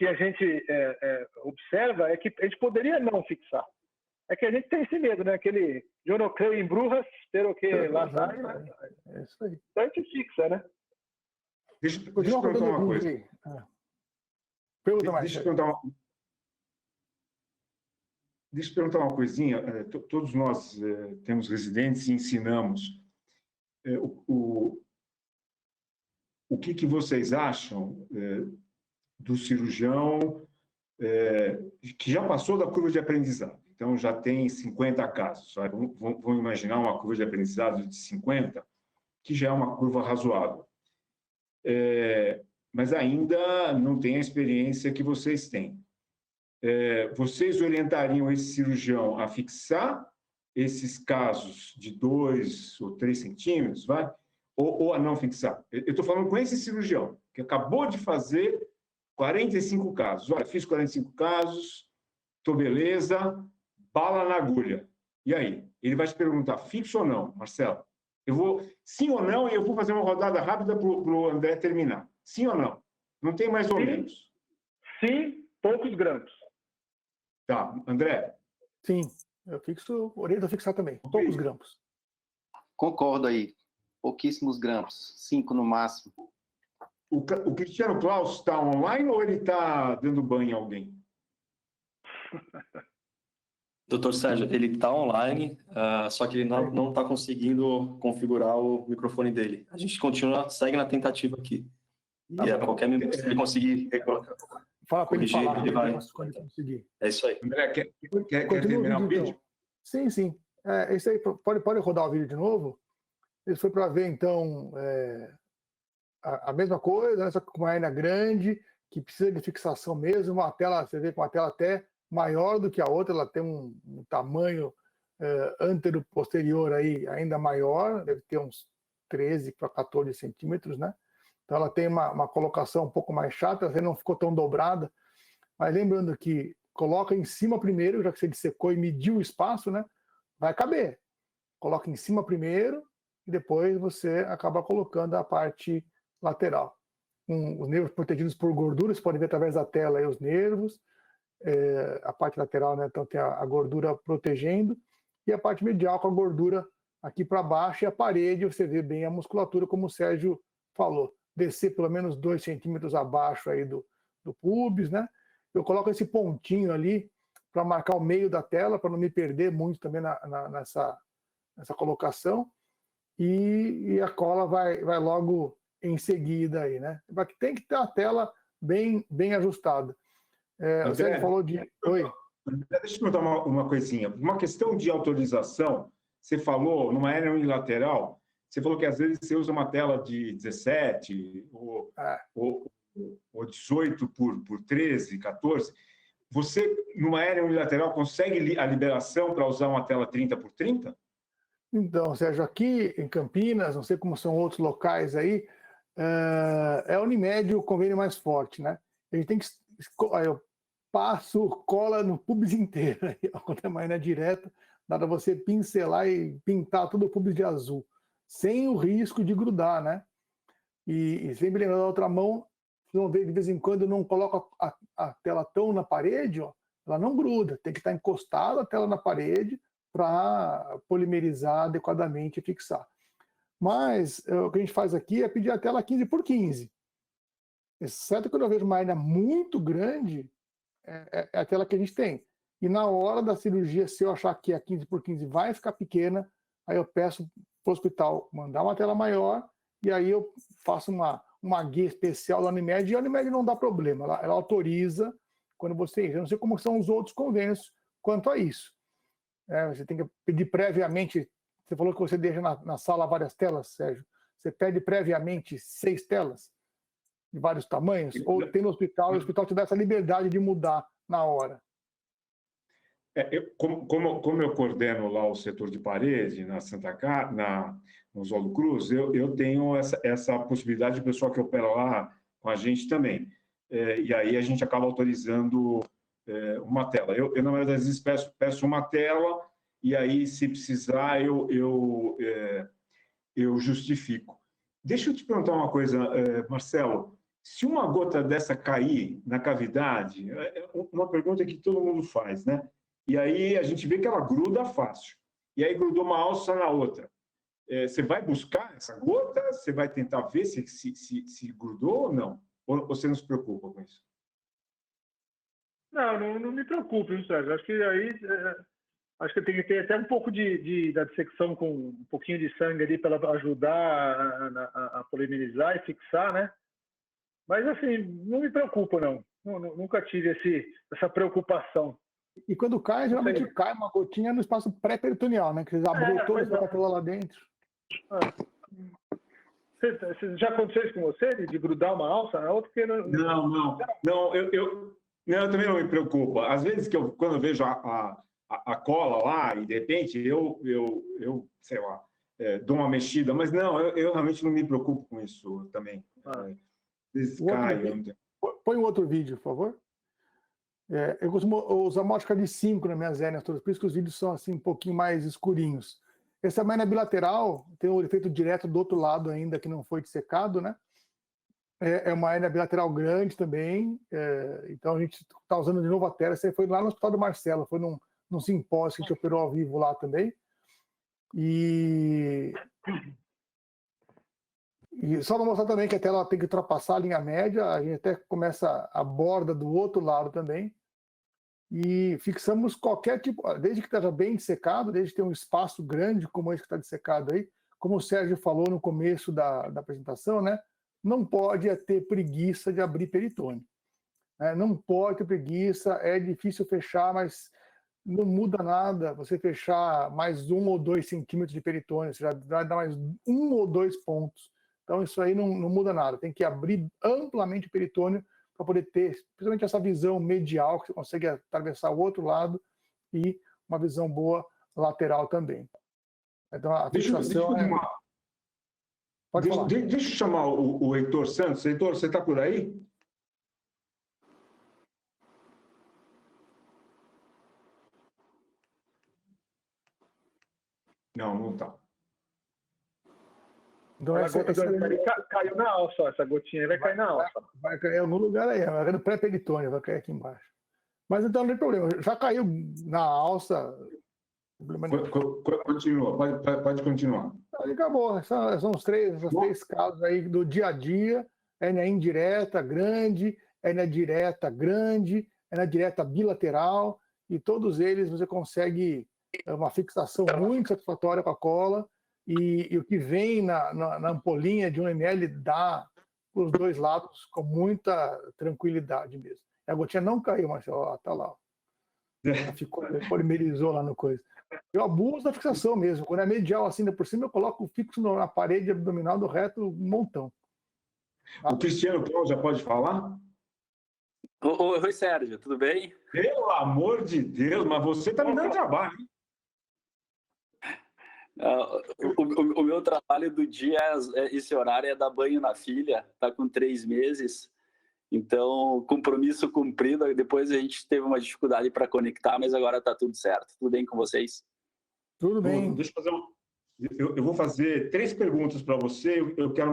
S5: a gente observa é que a gente poderia não fixar. É que a gente tem esse medo, né? Aquele, eu não creio em bruxas, espero que lá sai, né?
S4: É isso aí.
S5: Então a gente fixa, né?
S3: Deixa eu perguntar uma coisa.
S4: Pergunta mais.
S3: Deixa eu perguntar uma coisinha. Todos nós temos residentes e ensinamos. O que vocês acham do cirurgião que já passou da curva de aprendizado? Então, já tem 50 casos. Vamos imaginar uma curva de aprendizado de 50, que já é uma curva razoável. Mas ainda não tem a experiência que vocês têm. Vocês orientariam esse cirurgião a fixar esses casos de 2 ou 3 centímetros, ou a não fixar? Eu estou falando com esse cirurgião, que acabou de fazer 45 casos. Olha, fiz 45 casos, estou beleza, bala na agulha. E aí? Ele vai te perguntar, fixo ou não, Marcelo? Eu vou, sim ou não, e eu vou fazer uma rodada rápida para o André terminar. Sim ou não? Não tem mais ou menos.
S5: Sim, poucos grampos.
S3: Tá, André?
S4: Sim, eu oriento a fixar também, poucos grampos.
S7: Concordo aí, pouquíssimos grampos, 5 no máximo.
S3: O Cristiano Claus está online ou ele está dando banho em alguém?
S6: Doutor Sérgio, ele está online, só que ele não está conseguindo configurar o microfone dele. A gente segue na tentativa aqui. E a qualquer momento, se ele conseguir
S4: fala para ele falar,
S6: ele vai.
S4: quando ele conseguir.
S6: É isso aí.
S3: André, quer terminar o vídeo?
S4: Sim, sim. Esse aí, pode rodar o vídeo de novo? Isso foi para ver, então, a mesma coisa, né, só que com uma hernia grande, que precisa de fixação mesmo, uma tela, você vê com uma tela até maior do que a outra, ela tem um tamanho antero-posterior aí ainda maior, deve ter uns 13 para 14 centímetros, né? Então ela tem uma colocação um pouco mais chata, ela não ficou tão dobrada, mas lembrando que coloca em cima primeiro, já que você dissecou e mediu o espaço, né? Vai caber. Coloca em cima primeiro e depois você acaba colocando a parte lateral. Os nervos protegidos por gordura, você pode ver através da tela aí os nervos, a parte lateral, né? Então tem a gordura protegendo e a parte medial com a gordura aqui para baixo e a parede, você vê bem a musculatura, como o Sérgio falou, descer pelo menos 2 centímetros abaixo aí do pubis, né? Eu coloco esse pontinho ali para marcar o meio da tela, para não me perder muito também nessa colocação, e a cola vai logo em seguida aí, né? Tem que ter a tela bem ajustada. O Sérgio falou de... Oi?
S3: Deixa eu perguntar uma coisinha. Uma questão de autorização, você falou, numa hernia unilateral, você falou que às vezes você usa uma tela de 17 ou 18 por 13, 14. Você, numa hernia unilateral, consegue a liberação para usar uma tela 30 por 30?
S4: Então, Sérgio, aqui em Campinas, não sei como são outros locais aí, é a Unimed o convênio mais forte, né? A gente tem que... Eu passo cola no pubis inteiro, quando é uma hernia direta, dá para você pincelar e pintar todo o pubis de azul, sem o risco de grudar, né? E sempre lembrando da outra mão, vocês vão ver de vez em quando eu não coloco a tela tão na parede, ó, ela não gruda, tem que estar encostada a tela na parede para polimerizar adequadamente e fixar. Mas o que a gente faz aqui é pedir a tela 15x15. Exceto quando eu vejo uma hernia muito grande, é a tela que a gente tem. E na hora da cirurgia, se eu achar que a 15x15 vai ficar pequena, aí eu peço para o hospital mandar uma tela maior, e aí eu faço uma guia especial lá no Unimed, e a Unimed não dá problema, ela autoriza quando você entra. Eu não sei como são os outros convênios quanto a isso. Você tem que pedir previamente, você falou que você deixa na sala várias telas, Sérgio, você pede previamente 6 telas de vários tamanhos, ou tem no hospital, e o hospital te dá essa liberdade de mudar na hora?
S3: Como eu coordeno lá o setor de parede na Santa Casa, no Oswaldo Cruz, eu tenho essa possibilidade de pessoal que opera lá com a gente também. E aí a gente acaba autorizando uma tela. Eu na maioria das vezes, peço uma tela, e aí, se precisar, eu justifico. Deixa eu te perguntar uma coisa, Marcelo. Se uma gota dessa cair na cavidade, é uma pergunta que todo mundo faz, né? E aí a gente vê que ela gruda fácil. E aí grudou uma alça na outra. Você vai buscar essa gota? Você vai tentar ver se grudou ou não? Ou você não se preocupa com isso?
S5: Não me preocupo, viu, Sérgio? Acho que aí acho que tem que ter até um pouco da dissecção com um pouquinho de sangue ali para ajudar a polimerizar e fixar, né? Mas assim, não me preocupa, não. Nunca tive essa preocupação.
S4: E quando cai, geralmente cai uma gotinha no espaço pré-peritoneal, né? Que eles abriu toda essa papila lá dentro.
S5: Já aconteceu isso com você, de grudar uma alça na outra?
S3: Não, eu também não me preocupo. Às vezes, quando eu vejo a cola lá, e de repente eu sei lá, dou uma mexida, mas não, eu realmente não me preocupo com isso também.
S4: Põe um outro vídeo, por favor. Eu costumo usar uma ótica de 5 nas minhas hérnias todas, por isso que os vídeos são assim um pouquinho mais escurinhos. Essa hérnia bilateral tem o efeito direto do outro lado ainda, que não foi dissecado, né? É uma hérnia bilateral grande também, então a gente está usando de novo a tela. Você foi lá no Hospital do Marcelo, foi num simpósio que a gente operou ao vivo lá também. E só para mostrar também que a tela tem que ultrapassar a linha média, a gente até começa a borda do outro lado também. E fixamos qualquer tipo, desde que esteja bem dissecado, desde que tenha um espaço grande como esse que está dissecado aí, como o Sérgio falou no começo da apresentação, né? Não pode ter preguiça de abrir peritônio. Não pode ter preguiça, é difícil fechar, mas não muda nada você fechar mais 1 ou 2 centímetros de peritônio, você já vai dar mais 1 ou 2 pontos. Então isso aí não muda nada, tem que abrir amplamente o peritônio para poder ter, principalmente essa visão medial, que você consegue atravessar o outro lado, e uma visão boa lateral também. Então a fixação
S3: Deixa eu chamar o Heitor Santos. Heitor, você está por aí? Não está.
S4: Então,
S5: caiu na alça, essa gotinha aí vai cair na alça.
S4: Vai cair em algum lugar aí, vai cair no pré-peritônio, vai cair aqui embaixo. Mas então não tem problema, já caiu na alça.
S3: Continua, pode continuar.
S4: Acabou, são os três casos aí do dia a dia: hérnia indireta grande, hérnia direta grande, hérnia direta bilateral, e todos eles você consegue uma fixação muito satisfatória com a cola. E o que vem na ampolinha de 1 ml dá para os dois lados com muita tranquilidade mesmo. A gotinha não caiu, Marcelo, está lá. Ela ficou, polimerizou lá no coisa. Eu abuso da fixação mesmo. Quando é medial assim, por cima, eu coloco fixo na parede abdominal do reto um montão.
S3: O Cristiano Paulo já pode falar?
S11: Oi, Sérgio, tudo bem?
S3: Pelo amor de Deus, mas você está me dando trabalho, hein?
S11: O meu trabalho do dia, esse horário é dar banho na filha, está com 3 meses, então compromisso cumprido. Depois a gente teve uma dificuldade para conectar, mas agora está tudo certo. Tudo bem com vocês?
S4: Tudo bem.
S3: Deixa eu fazer eu vou fazer 3 perguntas para você, eu quero,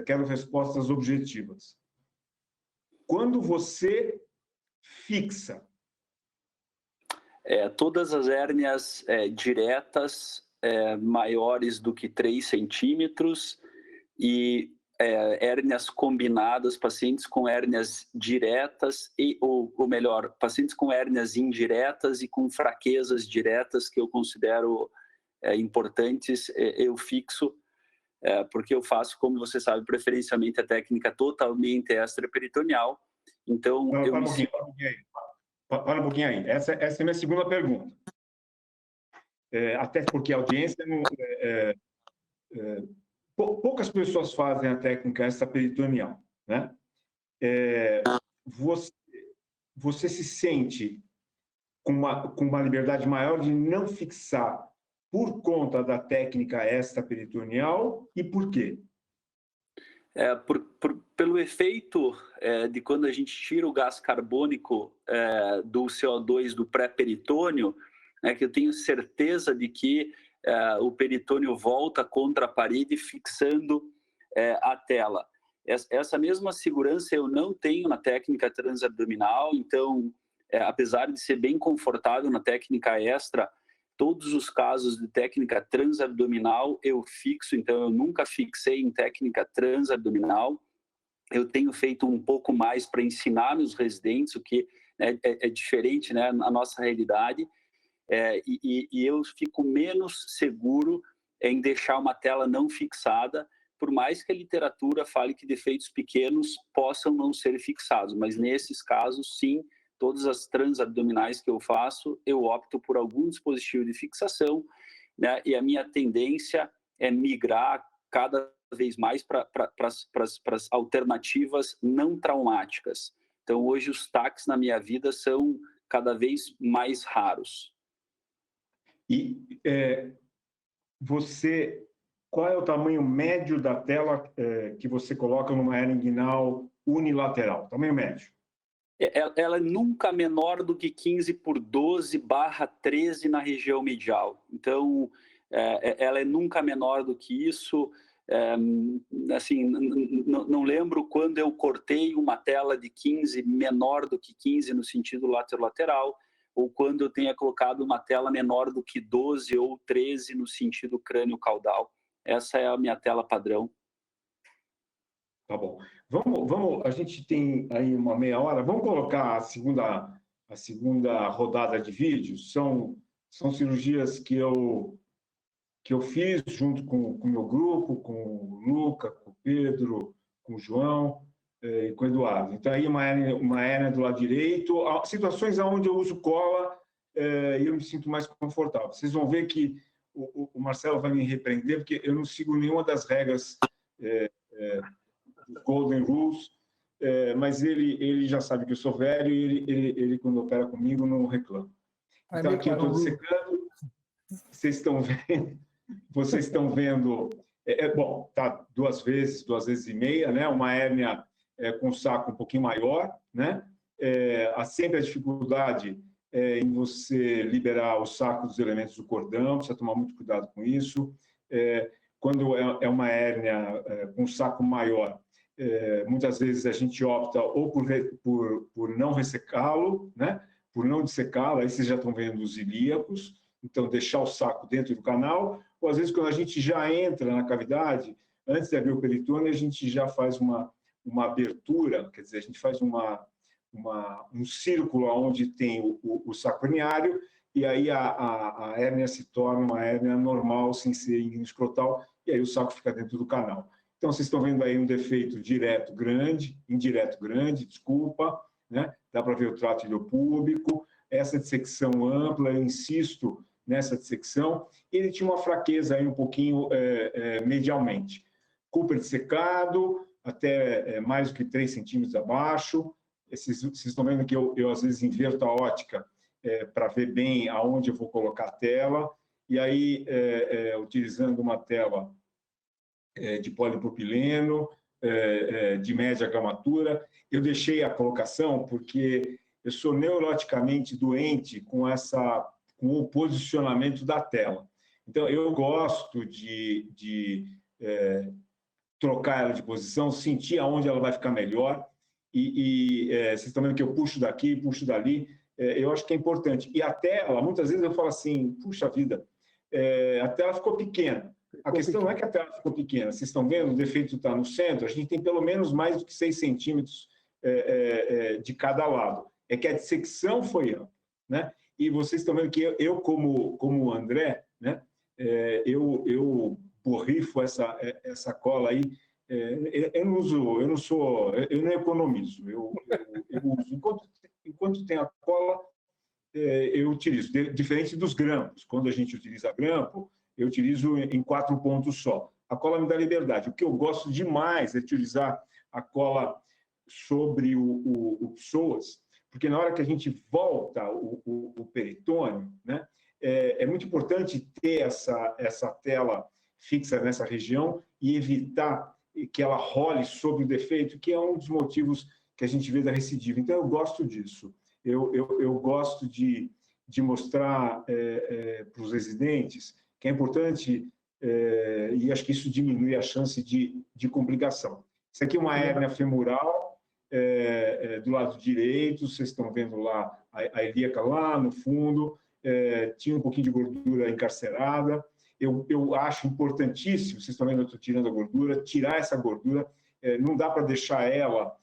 S3: quero respostas objetivas. Quando você fixa?
S11: todas as hérnias diretas maiores do que 3 centímetros e hérnias combinadas, pacientes com hérnias diretas ou melhor, pacientes com hérnias indiretas e com fraquezas diretas que eu considero importantes, eu fixo, porque eu faço, como você sabe, preferencialmente a técnica totalmente extraperitoneal. Então,
S3: para um pouquinho aí. Essa é a minha segunda pergunta. Até porque a audiência poucas pessoas fazem a técnica extraperitoneal, né? Você se sente com uma liberdade maior de não fixar por conta da técnica extraperitoneal e por quê?
S11: Pelo efeito de quando a gente tira o gás carbônico do CO2 do pré-peritônio, que eu tenho certeza de que o peritônio volta contra a parede fixando a tela. Essa mesma segurança eu não tenho na técnica transabdominal, então, apesar de ser bem confortável na técnica extra, todos os casos de técnica transabdominal eu fixo, então eu nunca fixei em técnica transabdominal. Eu tenho feito um pouco mais para ensinar meus residentes, o que é diferente, né, na nossa realidade, e eu fico menos seguro em deixar uma tela não fixada, por mais que a literatura fale que defeitos pequenos possam não ser fixados, mas nesses casos, sim, todas as transabdominais que eu faço, eu opto por algum dispositivo de fixação, né? E a minha tendência é migrar cada vez mais para as alternativas não traumáticas. Então, hoje, os TACs na minha vida são cada vez mais raros.
S3: E qual é o tamanho médio da tela que você coloca numa hérnia inguinal unilateral? Tamanho médio?
S11: Ela é nunca menor do que 15/12/13 na região medial. Então, ela é nunca menor do que isso. Assim, não lembro quando eu cortei uma tela de 15 menor do que 15 no sentido lateral, ou quando eu tenha colocado uma tela menor do que 12 ou 13 no sentido crânio-caudal. Essa é a minha tela padrão.
S3: Tá bom. Vamos, a gente tem aí uma meia hora. Vamos colocar a segunda rodada de vídeos. São cirurgias que eu fiz junto com o meu grupo, com o Luca, com o Pedro, com o João e com o Eduardo. Então, aí uma hérnia do lado direito, situações onde eu uso cola e eu me sinto mais confortável. Vocês vão ver que o Marcelo vai me repreender, porque eu não sigo nenhuma das regras Golden Rules, mas ele já sabe que eu sou velho e ele quando opera comigo, não reclama. Então, aqui eu estou dissecando, vocês estão vendo, bom, tá duas vezes e meia, né? Uma hérnia com um saco um pouquinho maior, né? Há sempre a dificuldade em você liberar o saco dos elementos do cordão, precisa tomar muito cuidado com isso. Quando é uma hérnia com um saco maior, muitas vezes a gente opta ou por não ressecá-lo, né? Por não dissecá-lo, aí vocês já estão vendo os ilíacos, então deixar o saco dentro do canal, ou às vezes quando a gente já entra na cavidade, antes de abrir o peritônio, a gente já faz uma abertura, quer dizer, a gente faz um círculo onde tem o saco herniário, e aí a hérnia se torna uma hérnia normal, sem ser escrotal, e aí o saco fica dentro do canal. Então, vocês estão vendo aí um defeito direto grande, indireto grande, desculpa, né? Dá para ver o trato ileopúbico, essa dissecção ampla, eu insisto nessa dissecção. Ele tinha uma fraqueza aí um pouquinho medialmente. Cooper dissecado, até mais do que 3 centímetros abaixo. Vocês estão vendo que eu às vezes inverto a ótica para ver bem aonde eu vou colocar a tela. E aí, utilizando uma tela de polipropileno, de média gramatura. Eu deixei a colocação porque eu sou neuroticamente doente com o posicionamento da tela. Então, eu gosto de trocar ela de posição, sentir aonde ela vai ficar melhor. Vocês estão vendo que eu puxo daqui, puxo dali. eu acho que é importante. E a tela, muitas vezes eu falo assim, puxa vida, a tela ficou pequena. A questão não é que a tela ficou pequena. Vocês estão vendo, o defeito está no centro, a gente tem pelo menos mais do que 6 centímetros de cada lado. É que a dissecção foi ampla, né? E vocês estão vendo que eu como o André, né? Eu borrifo essa cola aí. Eu não economizo. Eu uso. Enquanto tem a cola, eu utilizo. Diferente dos grampos. Quando a gente utiliza grampo, eu utilizo em 4 pontos só. A cola me dá liberdade. O que eu gosto demais é utilizar a cola sobre o psoas, porque na hora que a gente volta o peritônio, né, é muito importante ter essa tela fixa nessa região e evitar que ela role sobre o defeito, que é um dos motivos que a gente vê da recidiva. Então, eu gosto disso. Eu gosto de mostrar para os residentes que é importante, e acho que isso diminui a chance de complicação. Isso aqui é uma hérnia femoral, do lado direito, vocês estão vendo lá a ilíaca lá no fundo, tinha um pouquinho de gordura encarcerada. Eu acho importantíssimo, vocês estão vendo, eu estou tirando a gordura, tirar essa gordura, não dá para deixar ela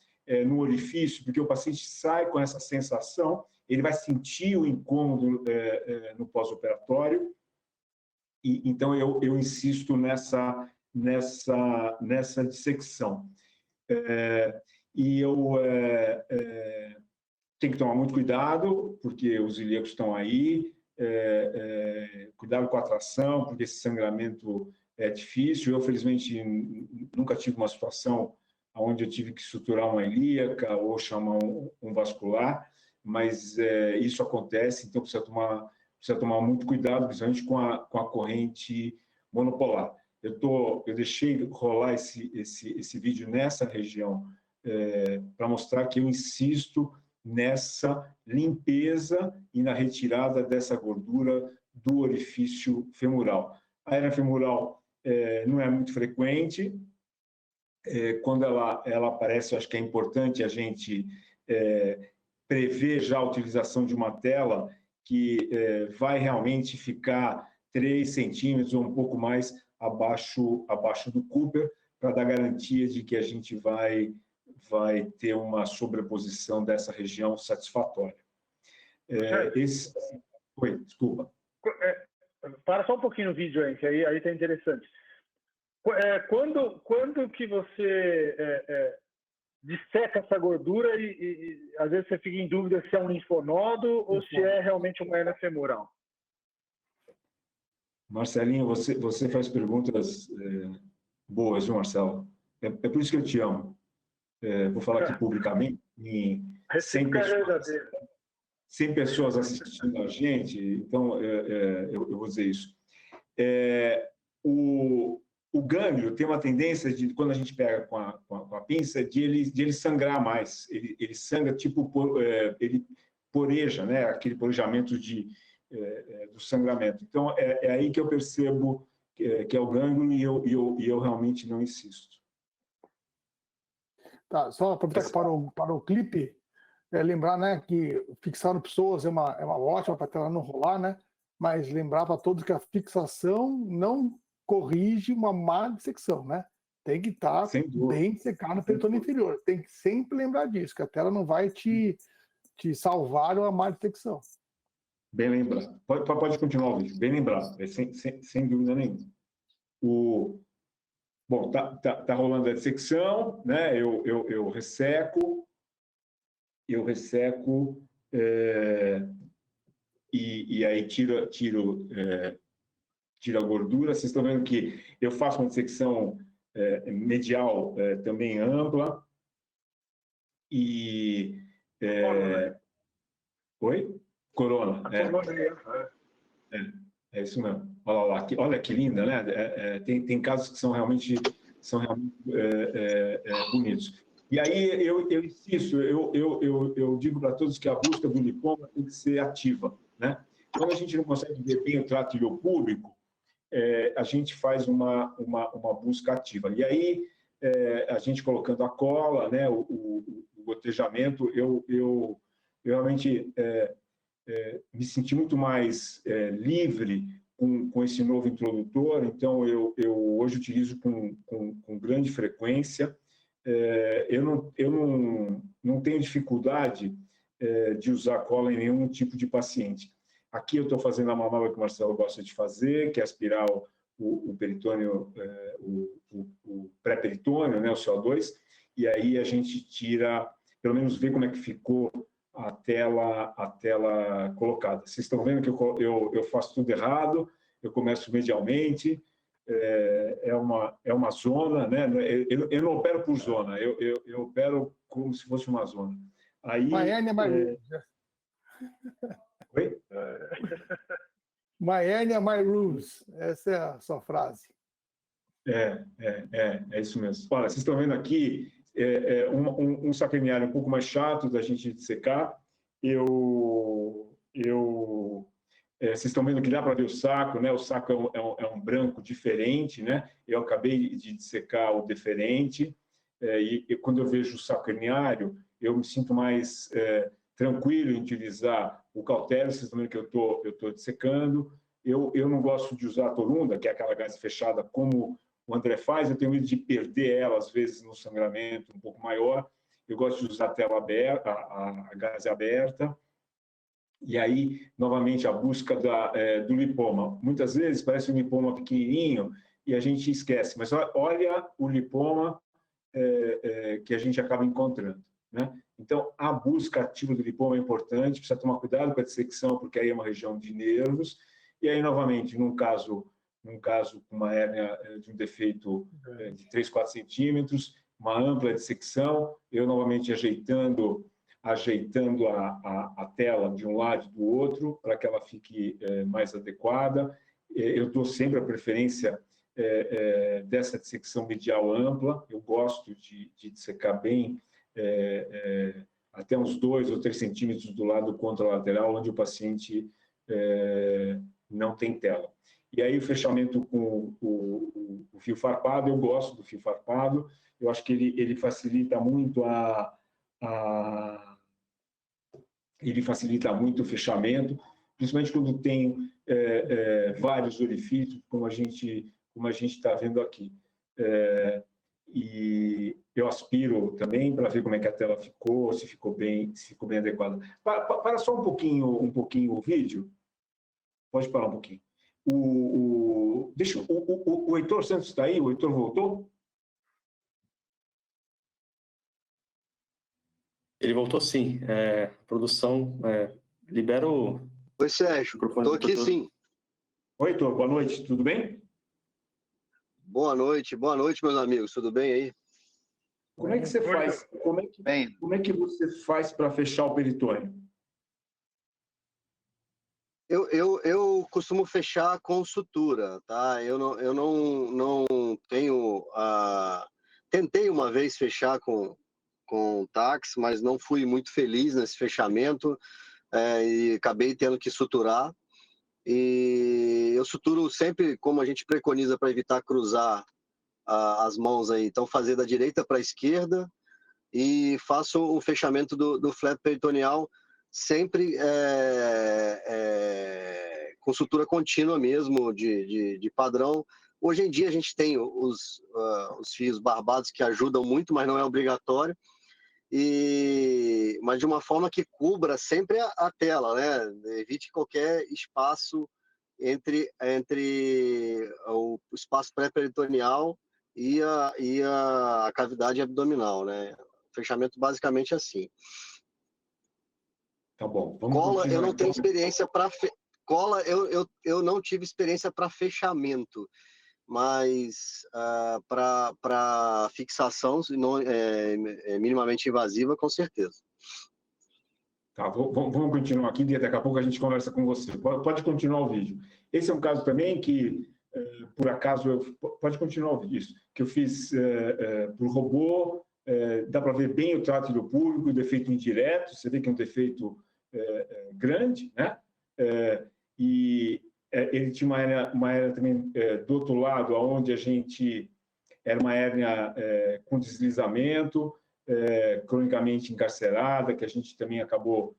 S3: no orifício, porque o paciente sai com essa sensação, ele vai sentir o incômodo no pós-operatório, e então eu insisto nessa dissecção. E eu tenho que tomar muito cuidado, porque os ilíacos estão aí, cuidado com a tração, porque esse sangramento é difícil. Eu, felizmente, nunca tive uma situação onde eu tive que suturar uma ilíaca ou chamar um vascular, mas isso acontece, então precisa tomar muito cuidado, principalmente com a corrente monopolar. Eu deixei rolar esse vídeo nessa região para mostrar que eu insisto nessa limpeza e na retirada dessa gordura do orifício femoral. A hérnia femoral não é muito frequente. Quando ela aparece, eu acho que é importante a gente prever já a utilização de uma tela que vai realmente ficar 3 centímetros ou um pouco mais abaixo do Cooper, para dar garantia de que a gente vai ter uma sobreposição dessa região satisfatória. Oi, desculpa.
S5: Para só um pouquinho no vídeo aí, que aí está interessante. Quando que você disseca essa gordura e às vezes você fica em dúvida se é um linfonodo ou se é realmente uma hérnia femoral?
S3: Marcelinho, você faz perguntas boas, viu, Marcelo? É por isso que eu te amo. Vou falar aqui publicamente, em 100 pessoas assistindo a gente, então eu vou dizer isso. O gânglio tem uma tendência de, quando a gente pega com a pinça, de ele sangrar mais. Ele sangra, tipo, ele poreja, né? Aquele porejamento do sangramento. Então, é aí que eu percebo que é o gânglio e eu realmente não insisto.
S4: Tá, só aproveitar para o clipe, lembrar, né, que fixar no psoas é uma ótima para ela não rolar, né? Mas lembrar para todos que a fixação não corrige uma má dissecção, né? Tem que estar bem secado no peritônio inferior. Tem que sempre lembrar disso, que a tela não vai te salvar uma má dissecção.
S3: Bem lembrado. Pode continuar o vídeo. Bem lembrado, sem dúvida nenhuma. Bom, tá rolando a dissecção, né? Eu resseco, e aí tiro a gordura. Vocês estão vendo que eu faço uma dissecção medial também ampla. E... Oi? Corona. É isso mesmo. Olha que linda, né? Tem casos que são realmente bonitos. E aí eu insisto, eu digo para todos que a busca do lipoma tem que ser ativa, né? Quando a gente não consegue ver bem o trato ileopúbico, a gente faz uma busca ativa. E aí, a gente colocando a cola, né, o gotejamento, eu realmente me senti muito mais livre com esse novo introdutor, então eu hoje utilizo com grande frequência. Eu não tenho dificuldade de usar cola em nenhum tipo de paciente. Aqui eu estou fazendo a manobra que o Marcelo gosta de fazer, que é aspirar o peritônio, o pré-peritônio, né, o CO2, e aí a gente tira, pelo menos vê como é que ficou a tela colocada. Vocês estão vendo que eu faço tudo errado, eu começo medialmente, é uma zona, né? Eu não opero por zona, eu opero como se fosse uma zona. Aí,
S4: My hernia, my rules.
S3: Oi?
S4: My hernia, my rules. Essa é a sua frase.
S3: É isso mesmo. Olha, vocês estão vendo aqui um sacremiário um pouco mais chato da gente dissecar. Vocês estão vendo que dá para ver o saco, né? O saco é um branco diferente, né? Eu acabei de dissecar o deferente, e quando eu vejo o saco herniário, eu me sinto mais tranquilo em utilizar o cautério. Vocês estão vendo que eu estou dissecando. Eu não gosto de usar a torunda, que é aquela gaze fechada, como o André faz. Eu tenho medo de perder ela, às vezes, no sangramento um pouco maior. Eu gosto de usar a tela aberta, a gaze aberta. E aí, novamente, a busca do lipoma. Muitas vezes parece um lipoma pequenininho e a gente esquece, mas olha o lipoma que a gente acaba encontrando, né? Então, a busca ativa do lipoma é importante, precisa tomar cuidado com a dissecção, porque aí é uma região de nervos. E aí, novamente, num caso com uma hérnia de um defeito de 3, 4 centímetros, uma ampla dissecção, eu novamente ajeitando a tela de um lado e do outro para que ela fique mais adequada. Eu dou sempre a preferência dessa dissecção medial ampla. Eu gosto de dissecar bem até uns 2 ou 3 centímetros do lado contralateral, onde o paciente não tem tela. E aí o fechamento com o fio farpado, eu gosto do fio farpado. Eu acho que ele facilita muito ele facilita muito o fechamento, principalmente quando tem vários orifícios, como a gente está vendo aqui. E eu aspiro também para ver como é que a tela ficou, se ficou bem adequada. Para só um pouquinho o vídeo. Pode parar um pouquinho. O Heitor Santos está aí? O Heitor voltou?
S6: Ele voltou sim. Produção, libera o...
S12: Oi, Sérgio. Estou aqui sim.
S3: Oi, Heitor. Boa noite. Tudo bem?
S12: Boa noite, meus amigos. Tudo bem aí?
S3: Como é que você faz? Como é que você faz para fechar o peritônio?
S12: Eu costumo fechar com sutura, tá? Eu não tenho... Tentei uma vez fechar com táxi, mas não fui muito feliz nesse fechamento e acabei tendo que suturar. E eu suturo sempre como a gente preconiza para evitar cruzar as mãos aí. Então, fazer da direita para a esquerda e faço o fechamento do flap peritoneal sempre com sutura contínua mesmo, de padrão. Hoje em dia a gente tem os fios barbados que ajudam muito, mas não é obrigatório. Mas de uma forma que cubra sempre a tela, né? Evite qualquer espaço entre o espaço pré-peritoneal e a cavidade abdominal, né? O fechamento basicamente é assim.
S3: Tá bom.
S12: Cola, eu não tenho experiência para cola, eu não tive experiência para fechamento, mas para fixação minimamente invasiva, com certeza.
S3: Tá, vamos continuar aqui, daqui a pouco a gente conversa com você. Pode continuar o vídeo. Esse é um caso também que, por acaso, pode continuar o vídeo, que eu fiz por robô, dá para ver bem o trátil público, o defeito indireto, você vê que é um defeito grande, né? E ele tinha uma hérnia também do outro lado, onde a gente era uma hérnia com deslizamento, cronicamente encarcerada, que a gente também acabou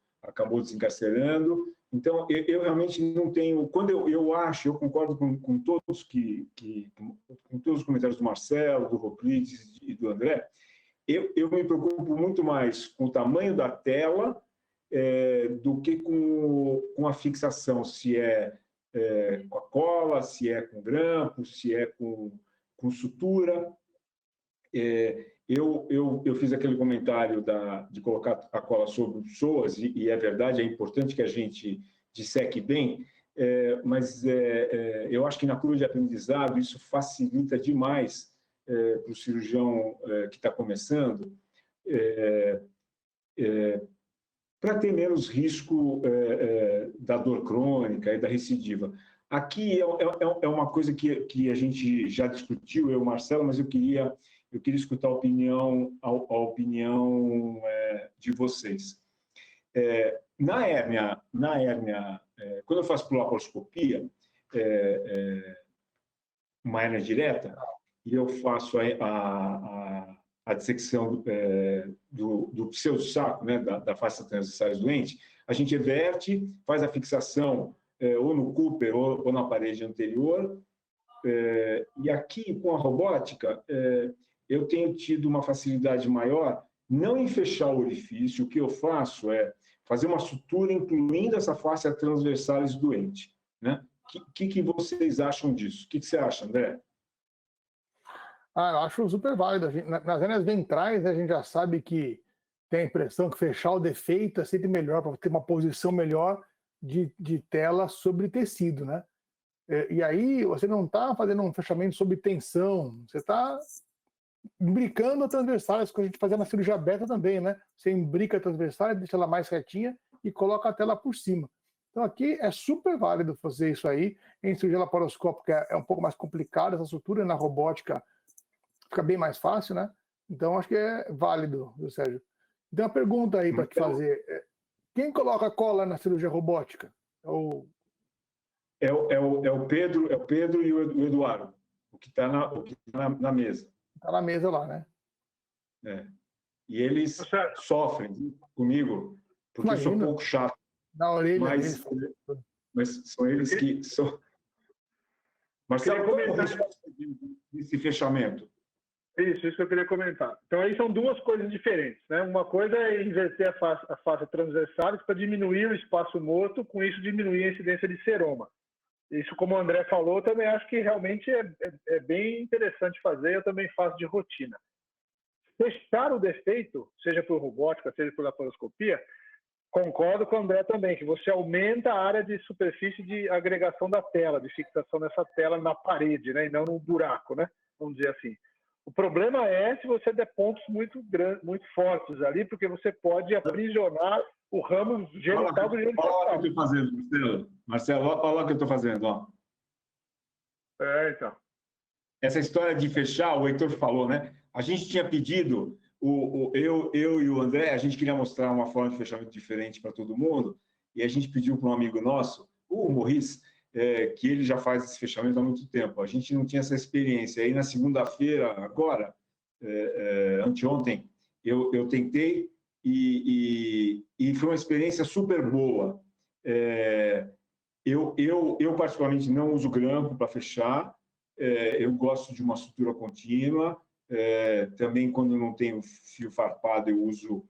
S3: desencarcerando, Então, eu realmente não tenho... Quando eu acho, eu concordo com todos com todos os comentários do Marcelo, do Roclides e do André, eu me preocupo muito mais com o tamanho da tela do que com a fixação, se é com a cola, se é com grampo, se é com sutura. Eu fiz aquele comentário de colocar a cola sobre o psoas, e é verdade, é importante que a gente disseque bem, mas eu acho que na curva de aprendizado isso facilita demais para o cirurgião que está começando, para ter menos risco da dor crônica e da recidiva. Aqui é uma coisa que a gente já discutiu, eu e o Marcelo, mas eu queria escutar a opinião de vocês. Na hérnia, quando eu faço laparoscopia, uma hérnia direta, e eu faço a dissecção do pseudo-saco, né, da face transversalis doente, a gente everte, faz a fixação ou no Cooper ou na parede anterior, e aqui, com a robótica, eu tenho tido uma facilidade maior, não em fechar o orifício, o que eu faço é fazer uma sutura incluindo essa face transversalis doente. Né? O que vocês acham disso? O que você acha, André?
S4: Eu acho super válido. Nas hérnias ventrais, a gente já sabe que tem a impressão que fechar o defeito é sempre melhor, para ter uma posição melhor de tela sobre tecido, né? E aí você não está fazendo um fechamento sob tensão, você está imbricando a transversalis, que a gente fazia na cirurgia aberta também, né? Você imbrica a transversalis, deixa ela mais retinha e coloca a tela por cima. Então aqui é super válido fazer isso aí. Em cirurgia laparoscópica é um pouco mais complicado essa sutura, na robótica fica bem mais fácil, né? Então acho que é válido, viu, Sérgio? Então uma pergunta aí para te fazer. Quem coloca cola na cirurgia robótica?
S3: É o Pedro e o Eduardo, o que está na mesa.
S4: Está na mesa lá, né?
S3: E eles sofrem comigo, porque eu sou um pouco chato.
S4: Na orelha.
S3: Mas são eles que... Marcelo, qual é o risco desse fechamento?
S5: Isso que eu queria comentar. Então, aí são duas coisas diferentes, né? Uma coisa é inverter a face transversalis para diminuir o espaço morto, com isso diminuir a incidência de seroma. Isso, como o André falou, eu também acho que realmente é bem interessante fazer, eu também faço de rotina. Fechar o defeito, seja por robótica, seja por laparoscopia, concordo com o André também, que você aumenta a área de superfície de agregação da tela, de fixação dessa tela na parede, né? E não no buraco, né? Vamos dizer assim. O problema é se você der pontos muito fortes ali, porque você pode aprisionar o ramo genital do genital.
S3: Olha o que eu estou fazendo, Marcelo. Olha o que eu estou fazendo. Ó.
S5: Então.
S3: Essa história de fechar, o Heitor falou, né? A gente tinha pedido, eu e o André, a gente queria mostrar uma forma de fechamento diferente para todo mundo, e a gente pediu para um amigo nosso, o Morris, que ele já faz esse fechamento há muito tempo. A gente não tinha essa experiência. Aí, na segunda-feira, agora, anteontem, eu tentei e foi uma experiência super boa. Eu particularmente, não uso grampo para fechar. Eu gosto de uma sutura contínua. Também, quando não tenho fio farpado, eu uso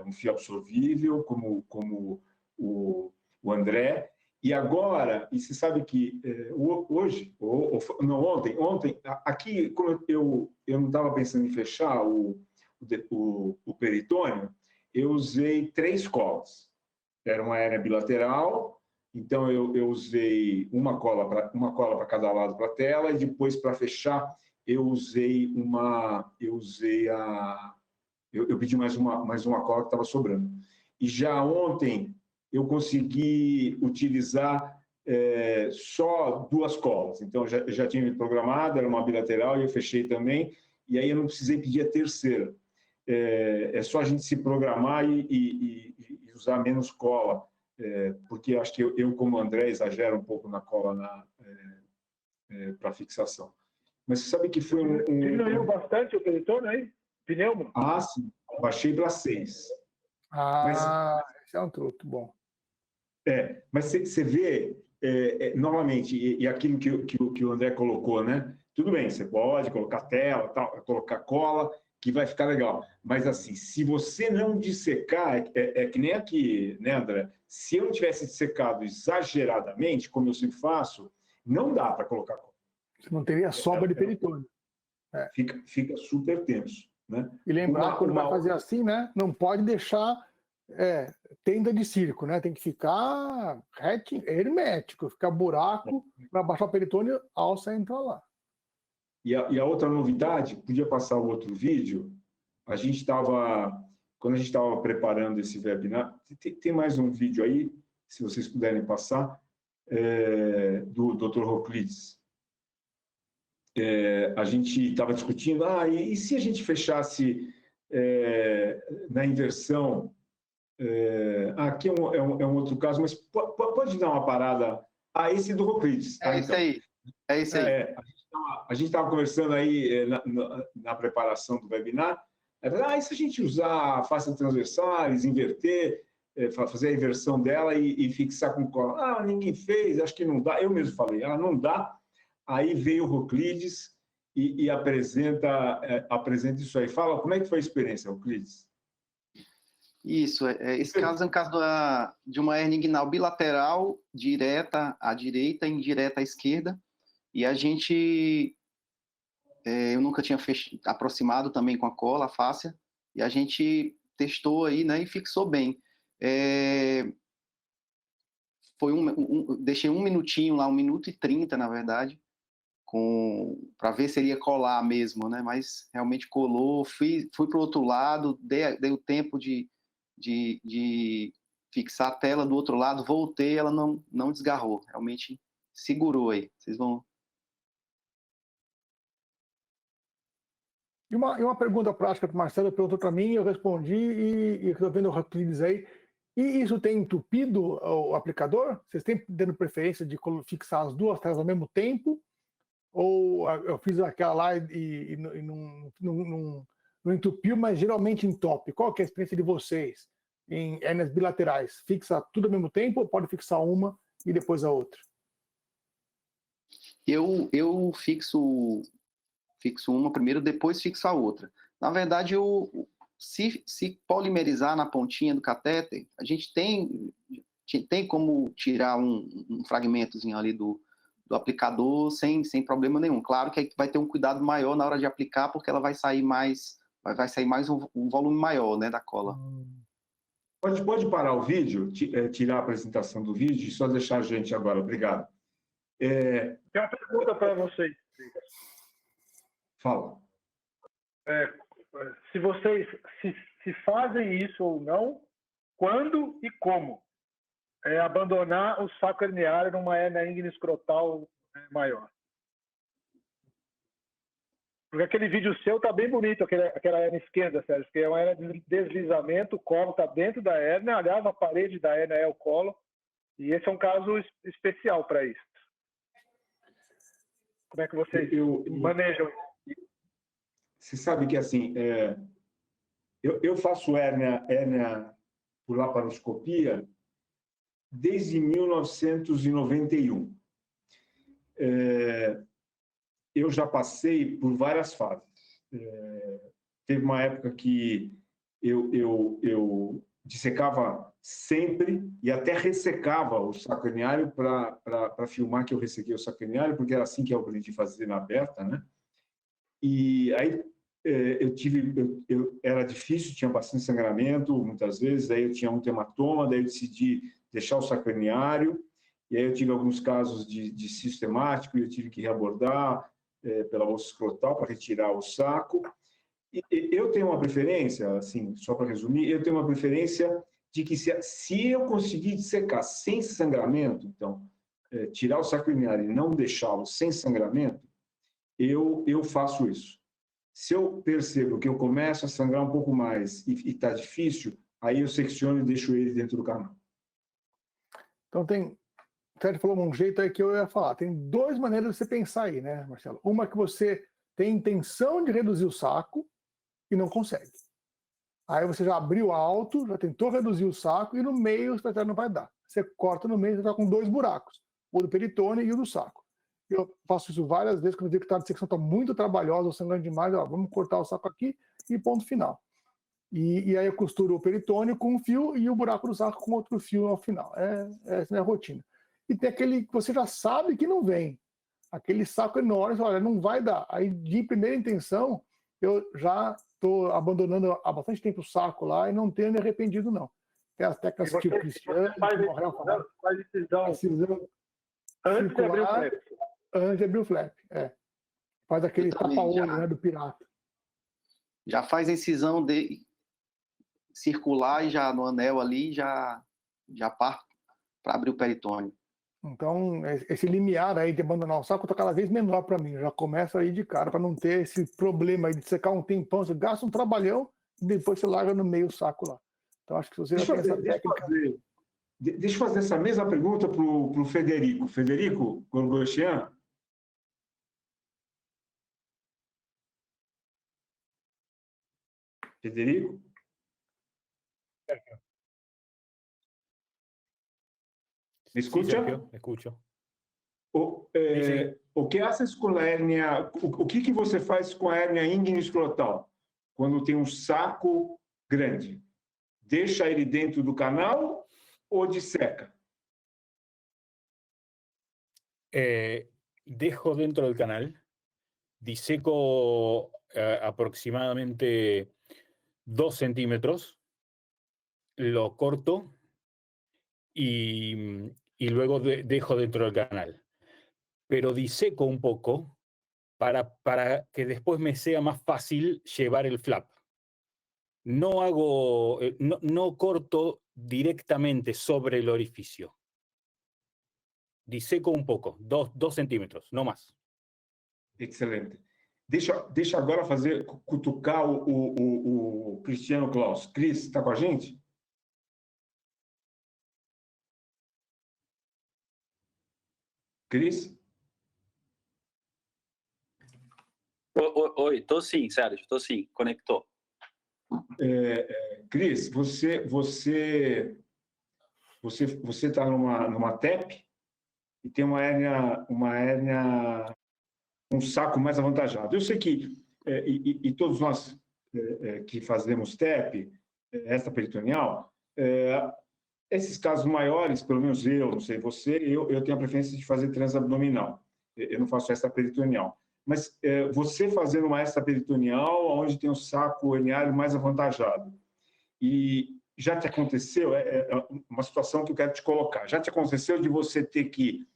S3: um fio absorvível, como o André. E agora, e você sabe que ontem, aqui, como eu não estava pensando em fechar o peritônio, eu usei 3 colas. Era uma hérnia bilateral, então eu usei uma cola para cada lado para a tela, e depois, para fechar, eu pedi mais uma cola que estava sobrando. E já ontem eu consegui utilizar só 2 colas. Então, já tinha me programado, era uma bilateral, e eu fechei também, e aí eu não precisei pedir a terceira. É só a gente se programar e usar menos cola, porque acho que eu, como André, exagero um pouco na cola para fixação. Mas você sabe que foi
S5: Diminuiu bastante o peritônio aí? Pneumo?
S3: Sim. Baixei para 6.
S4: Mas esse é um truque bom.
S3: Mas você vê, novamente, e aquilo que o André colocou, né? Tudo bem, você pode colocar tela, tal, colocar cola, que vai ficar legal. Mas, assim, se você não dissecar, é que nem aqui, né, André? Se eu não tivesse dissecado exageradamente, como eu sempre faço, não dá para colocar cola.
S4: Você não teria sobra de peritônio.
S3: Fica super tenso, né?
S4: E lembrar, quando vai fazer assim, né? Não pode deixar tenda de circo, né? Tem que ficar retinho, hermético, ficar buraco para baixar o peritônio, a alça entra lá.
S3: E a outra novidade, podia passar o outro vídeo, quando a gente estava preparando esse webinar, tem mais um vídeo aí, se vocês puderem passar, do Dr. Roclides. A gente estava discutindo, e se a gente fechasse na inversão? Aqui é um outro caso, mas pode dar uma parada. Esse do Roclides.
S7: É isso aí.
S3: A gente estava conversando aí na preparação do webinar. E se a gente usar faces transversais, inverter, fazer a inversão dela e fixar com cola? Ninguém fez, acho que não dá. Eu mesmo falei, não dá. Aí veio o Roclides e apresenta isso aí. Fala, como é que foi a experiência, Roclides?
S7: Isso, esse caso é um caso de uma hernia inguinal bilateral, direta à direita e indireta à esquerda. E a gente, eu nunca tinha aproximado também com a cola, a fáscia, e a gente testou aí, né, e fixou bem. Deixei 1 minutinho lá, 1 minuto e 30, na verdade, para ver se ele ia colar mesmo, né, mas realmente colou. Fui para o outro lado, dei o tempo de fixar a tela do outro lado, voltei, ela não desgarrou, realmente segurou aí. Vocês vão...
S4: E uma pergunta prática que o Marcelo perguntou para mim, eu respondi e estou vendo o Roclides aí. E isso tem entupido o aplicador? Vocês têm dando preferência de fixar as duas telas ao mesmo tempo? Ou eu fiz aquela lá e não entupiu, mas geralmente entope? Qual que é a experiência de vocês em hérnias bilaterais? Fixa tudo ao mesmo tempo ou pode fixar uma e depois a outra?
S7: Eu fixo uma primeiro, depois fixo a outra. Na verdade, se polimerizar na pontinha do catéter, a gente tem como tirar um fragmentozinho ali do aplicador sem problema nenhum. Claro que vai ter um cuidado maior na hora de aplicar, porque ela vai sair mais um volume maior, né, da cola.
S3: Pode parar o vídeo, tirar a apresentação do vídeo e só deixar a gente agora. Obrigado.
S5: Tem uma pergunta para vocês.
S3: Fala.
S5: Se vocês se fazem isso ou não, quando e como abandonar o saco herniário numa hernia íngua escrotal maior. Porque aquele vídeo seu tá bem bonito, aquela hernia esquerda, Sérgio, que é uma hernia de deslizamento, o colo está dentro da hernia, aliás, a parede da hernia é o colo, e esse é um caso especial para isso. Como é que vocês manejam isso?
S3: Você sabe que, assim, eu faço hérnia por laparoscopia desde 1991. Eu já passei por várias fases. Teve uma época que eu dissecava sempre e até ressecava o saco herniário para filmar que eu ressequei o saco herniário, porque era assim que eu aprendi a fazer na aberta, né? E aí era difícil, tinha bastante sangramento, muitas vezes, aí eu tinha um hematoma, daí eu decidi deixar o saco herniário, e aí eu tive alguns casos de sistemático, e eu tive que reabordar pela osso escrotal para retirar o saco. E eu tenho uma preferência, assim, só para resumir, eu tenho uma preferência de que se eu conseguir dissecar sem sangramento, então, tirar o saco herniário e não deixá-lo sem sangramento, eu faço isso. Se eu percebo que eu começo a sangrar um pouco mais e está difícil, aí eu secciono e deixo ele dentro do canal.
S4: Então o Sérgio falou um jeito aí que eu ia falar. Tem 2 maneiras de você pensar aí, né, Marcelo? Uma que você tem intenção de reduzir o saco e não consegue. Aí você já abriu alto, já tentou reduzir o saco, e no meio o especialista não vai dar. Você corta no meio, você está com 2 buracos, o do peritônio e o do saco. Eu faço isso várias vezes, quando eu vejo que a dissecção está muito trabalhosa, ou sangrando demais, vamos cortar o saco aqui e ponto final. E aí eu costuro o peritônio com um fio e o buraco do saco com outro fio ao final. Essa é a rotina. E tem aquele que você já sabe que não vem. Aquele saco enorme, olha, não vai dar. Aí, de primeira intenção, eu já estou abandonando há bastante tempo o saco lá e não tenho me arrependido, não. Tem as técnicas tipo Cristiano,
S5: faz decisão antes de abrir o flap.
S4: Antes de abrir o flap, Faz aquele tapa-olho, né, do pirata.
S7: Já faz a incisão circular e já no anel ali, já parte para abrir o peritônio.
S4: Então, esse limiar aí de abandonar o saco está cada vez menor para mim. Eu já começo aí de cara, para não ter esse problema aí de secar um tempão. Você gasta um trabalhão e depois você larga no meio o saco lá. Então, acho que você já tem essa técnica.
S3: Deixa eu fazer essa mesma pergunta para o Federico. Federico Gorgochian. Federico? ¿Me escucha?
S10: Sí, Sergio, escucho.
S3: O que haces com a hérnia? O que você faz com a hérnia inguino-escrotal quando tem um saco grande? Deixa ele dentro do canal ou disseca?
S10: Dejo dentro del canal, diseco aproximadamente 2 centímetros, lo corto y luego dejo dentro del canal. Pero diseco un poco para que después me sea más fácil llevar el flap. No corto directamente sobre el orificio. Diseco um pouco, 2 centímetros, não mais.
S3: Excelente. Deixa agora cutucar o Cristiano Klaus. Cris, está com a gente? Cris?
S11: Oi, tô sim, Sérgio, tô sim, conectou.
S3: Cris, você está numa TEP e tem um saco mais avantajado. Eu sei que, e todos nós que fazemos TEP, esta peritoneal, esses casos maiores, pelo menos eu, não sei você, eu tenho a preferência de fazer transabdominal. Eu não faço esta peritoneal. Mas você fazendo uma esta peritoneal, onde tem um saco herniário mais avantajado. E já te aconteceu, é uma situação que eu quero te colocar, já te aconteceu de você ter que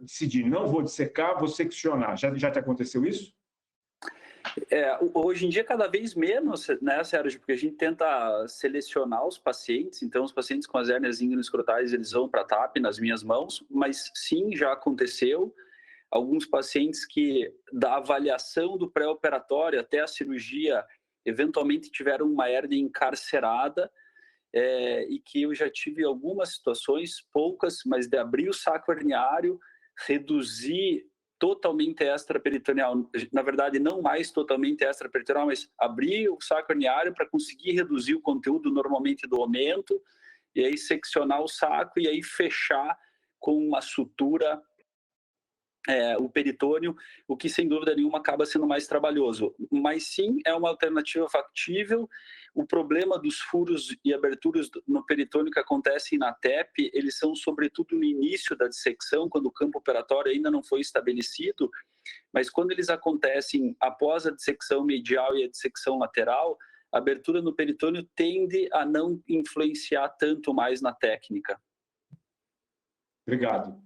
S3: decidir, não vou dissecar, vou seccionar. Já te aconteceu isso?
S11: Hoje em dia, cada vez menos, né, Sérgio? Porque a gente tenta selecionar os pacientes. Então, os pacientes com as hérnias inguino-escrotais, eles vão para a TAP nas minhas mãos. Mas, sim, já aconteceu. Alguns pacientes que, da avaliação do pré-operatório até a cirurgia, eventualmente tiveram uma hérnia encarcerada, e que eu já tive algumas situações, poucas, mas de abrir o saco herniário, reduzir totalmente extraperitoneal, na verdade não mais totalmente extraperitoneal, mas abrir o saco herniário para conseguir reduzir o conteúdo normalmente do aumento, e aí seccionar o saco e aí fechar com uma sutura o peritônio, o que sem dúvida nenhuma acaba sendo mais trabalhoso. Mas sim, é uma alternativa factível. O problema dos furos e aberturas no peritônio que acontecem na TEP, eles são sobretudo no início da dissecção, quando o campo operatório ainda não foi estabelecido, mas quando eles acontecem após a dissecção medial e a dissecção lateral, a abertura no peritônio tende a não influenciar tanto mais na técnica.
S3: Obrigado.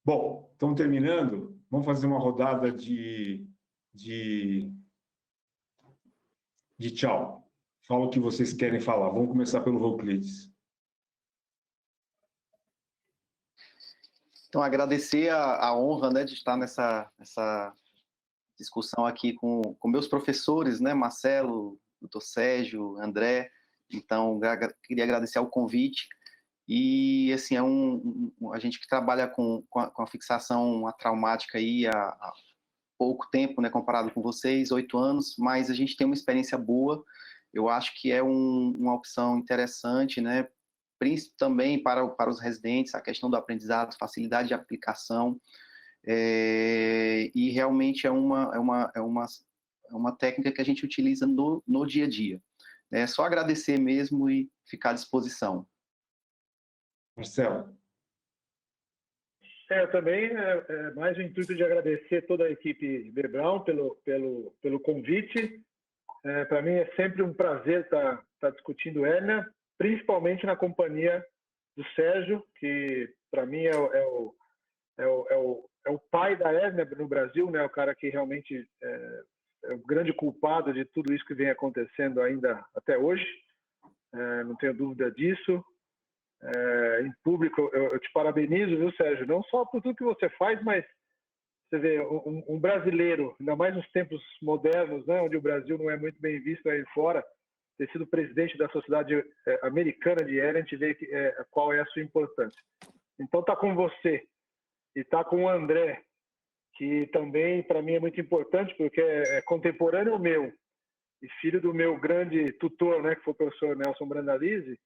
S3: Bom, estamos terminando. Vamos fazer uma rodada de tchau. Fala o que vocês querem falar. Vamos começar pelo Euclides.
S7: Então, agradecer a honra, né, de estar nessa discussão aqui com meus professores, né, Marcelo, doutor Sérgio, André. Então, queria agradecer ao convite. E, assim, a gente que trabalha com a fixação traumática aí há pouco tempo, né, comparado com vocês, 8 anos, mas a gente tem uma experiência boa. Eu acho que é uma opção interessante, né, também para os residentes, a questão do aprendizado, facilidade de aplicação, e realmente é uma técnica que a gente utiliza no dia a dia. É só agradecer mesmo e ficar à disposição.
S3: Marcelo.
S5: Também mais o intuito de agradecer toda a equipe Bebral pelo convite. Para mim é sempre um prazer estar discutindo hérnia, principalmente na companhia do Sérgio, que para mim é o pai da hérnia no Brasil, né? O cara que realmente é o grande culpado de tudo isso que vem acontecendo ainda até hoje. Não tenho dúvida disso. Em público, eu te parabenizo, viu, Sérgio? Não só por tudo que você faz, mas você vê, um brasileiro, ainda mais nos tempos modernos, né, onde o Brasil não é muito bem visto aí fora, ter sido presidente da Sociedade Americana de Hérnia, a gente vê qual é a sua importância. Então, tá com você e tá com o André, que também, para mim, é muito importante, porque é contemporâneo meu e filho do meu grande tutor, né, que foi o professor Nelson Brandalize,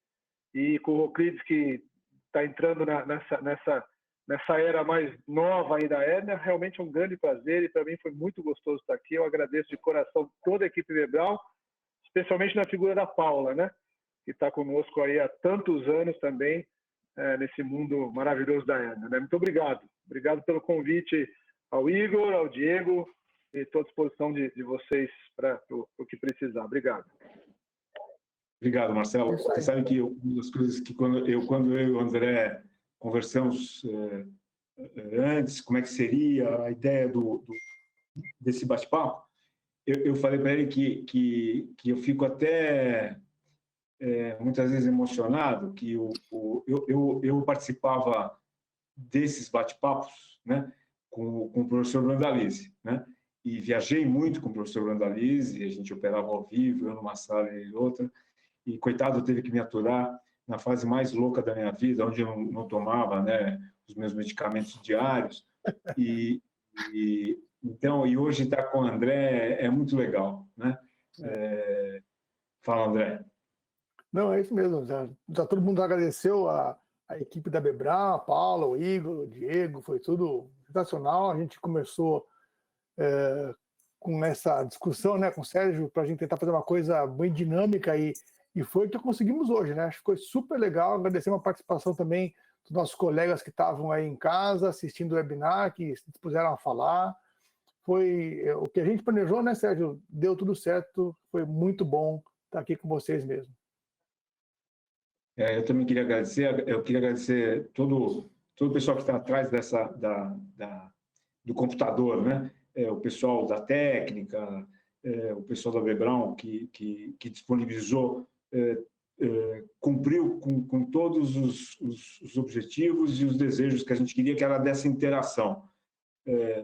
S5: e com o Roclides, que está entrando nessa era mais nova aí da hérnia. Realmente é um grande prazer e para mim foi muito gostoso estar aqui. Eu agradeço de coração toda a equipe Bebral, especialmente na figura da Paula, né, que está conosco aí há tantos anos também, nesse mundo maravilhoso da hérnia, né? Muito obrigado. Obrigado pelo convite ao Igor, ao Diego, e estou à disposição de vocês para o que precisar. Obrigado.
S3: Obrigado, Marcelo. Você sabe que uma das coisas que quando eu e o André conversamos antes, como é que seria a ideia desse bate-papo, eu falei para ele que eu fico até muitas vezes emocionado, que eu participava desses bate-papos, né, com o professor Brandalize, né, e viajei muito com o professor Brandalize, a gente operava ao vivo, eu numa sala e ele outra. E, coitado, teve que me aturar na fase mais louca da minha vida, onde eu não tomava, né, os meus medicamentos diários. Então, hoje estar com o André é muito legal, né? Fala, André.
S4: Não, é isso mesmo. Já todo mundo agradeceu a equipe da Bebral, a Paula, o Igor, o Diego, foi tudo sensacional. A gente começou com essa discussão, né, com o Sérgio, para a gente tentar fazer uma coisa bem dinâmica e foi o que conseguimos hoje, né? Acho que foi super legal. Agradecer a participação também dos nossos colegas que estavam aí em casa assistindo o webinar, que se dispuseram a falar. Foi o que a gente planejou, né, Sérgio? Deu tudo certo. Foi muito bom estar aqui com vocês mesmo.
S3: Eu também queria agradecer. Eu queria agradecer todo o pessoal que está atrás do computador, né? O pessoal da técnica, o pessoal da Bebral que disponibilizou, cumpriu com todos os objetivos e os desejos que a gente queria, que era dessa interação.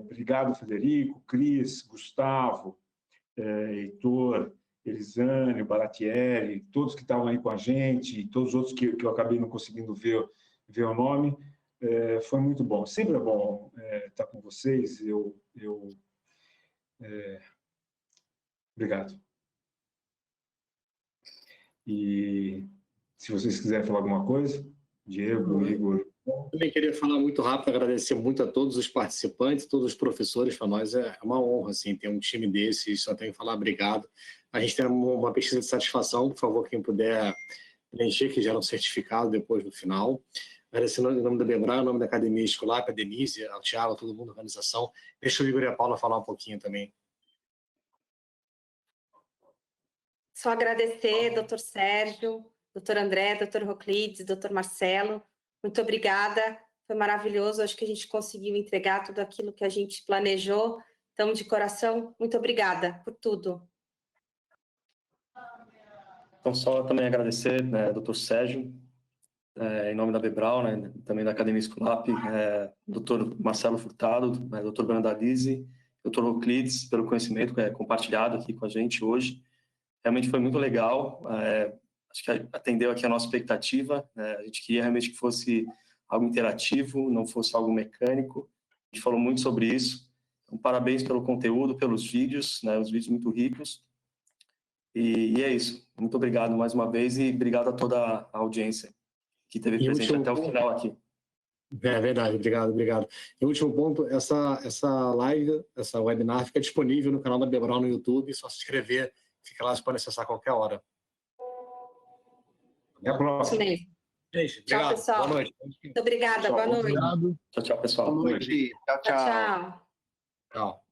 S3: Obrigado, Federico, Cris, Gustavo, Heitor, Elisane, Baratieri, todos que estavam aí com a gente, e todos os outros que eu acabei não conseguindo ver o nome. Foi muito bom. Sempre é bom estar com vocês. Obrigado. E se vocês quiserem falar alguma coisa, Diego, Igor.
S2: Eu também queria falar muito rápido, agradecer muito a todos os participantes, todos os professores. Para nós é uma honra assim, ter um time desse, só tenho que falar obrigado. A gente tem uma pesquisa de satisfação, por favor, quem puder preencher, que gera um certificado depois no final. Agradecendo em nome da Bebral, em nome da Academia Escolar, a Denise, ao Thiago, a todo mundo da organização. Deixa o Igor e a Paula falar um pouquinho também.
S13: Só agradecer, doutor Sérgio, doutor André, doutor Roclides, doutor Marcelo. Muito obrigada, foi maravilhoso. Acho que a gente conseguiu entregar tudo aquilo que a gente planejou. Então, de coração, muito obrigada por tudo.
S6: Então, só também agradecer, né, doutor Sérgio, em nome da Bebral, né, também da Academia Escolar, doutor Marcelo Furtado, doutor Brandalize, doutor Roclides, pelo conhecimento compartilhado aqui com a gente hoje. Realmente foi muito legal, acho que atendeu aqui a nossa expectativa, né? A gente queria realmente que fosse algo interativo, não fosse algo mecânico. A gente falou muito sobre isso. Então, parabéns pelo conteúdo, pelos vídeos, né? Os vídeos muito ricos. E é isso. Muito obrigado mais uma vez e obrigado a toda a audiência que teve presente até o final aqui.
S2: É verdade, obrigado. E o último ponto, essa live, essa webinar fica disponível no canal da Bebral no YouTube, só se inscrever, fica lá, você pode acessar a qualquer hora.
S3: Até a próxima.
S13: Gente,
S2: Gente,
S13: tchau,
S2: obrigado.
S13: pessoal.
S2: Boa noite.
S13: Muito obrigada, boa noite.
S2: Tchau, pessoal.
S7: Boa noite. Tchau, tchau.
S13: Tchau.
S2: Tchau.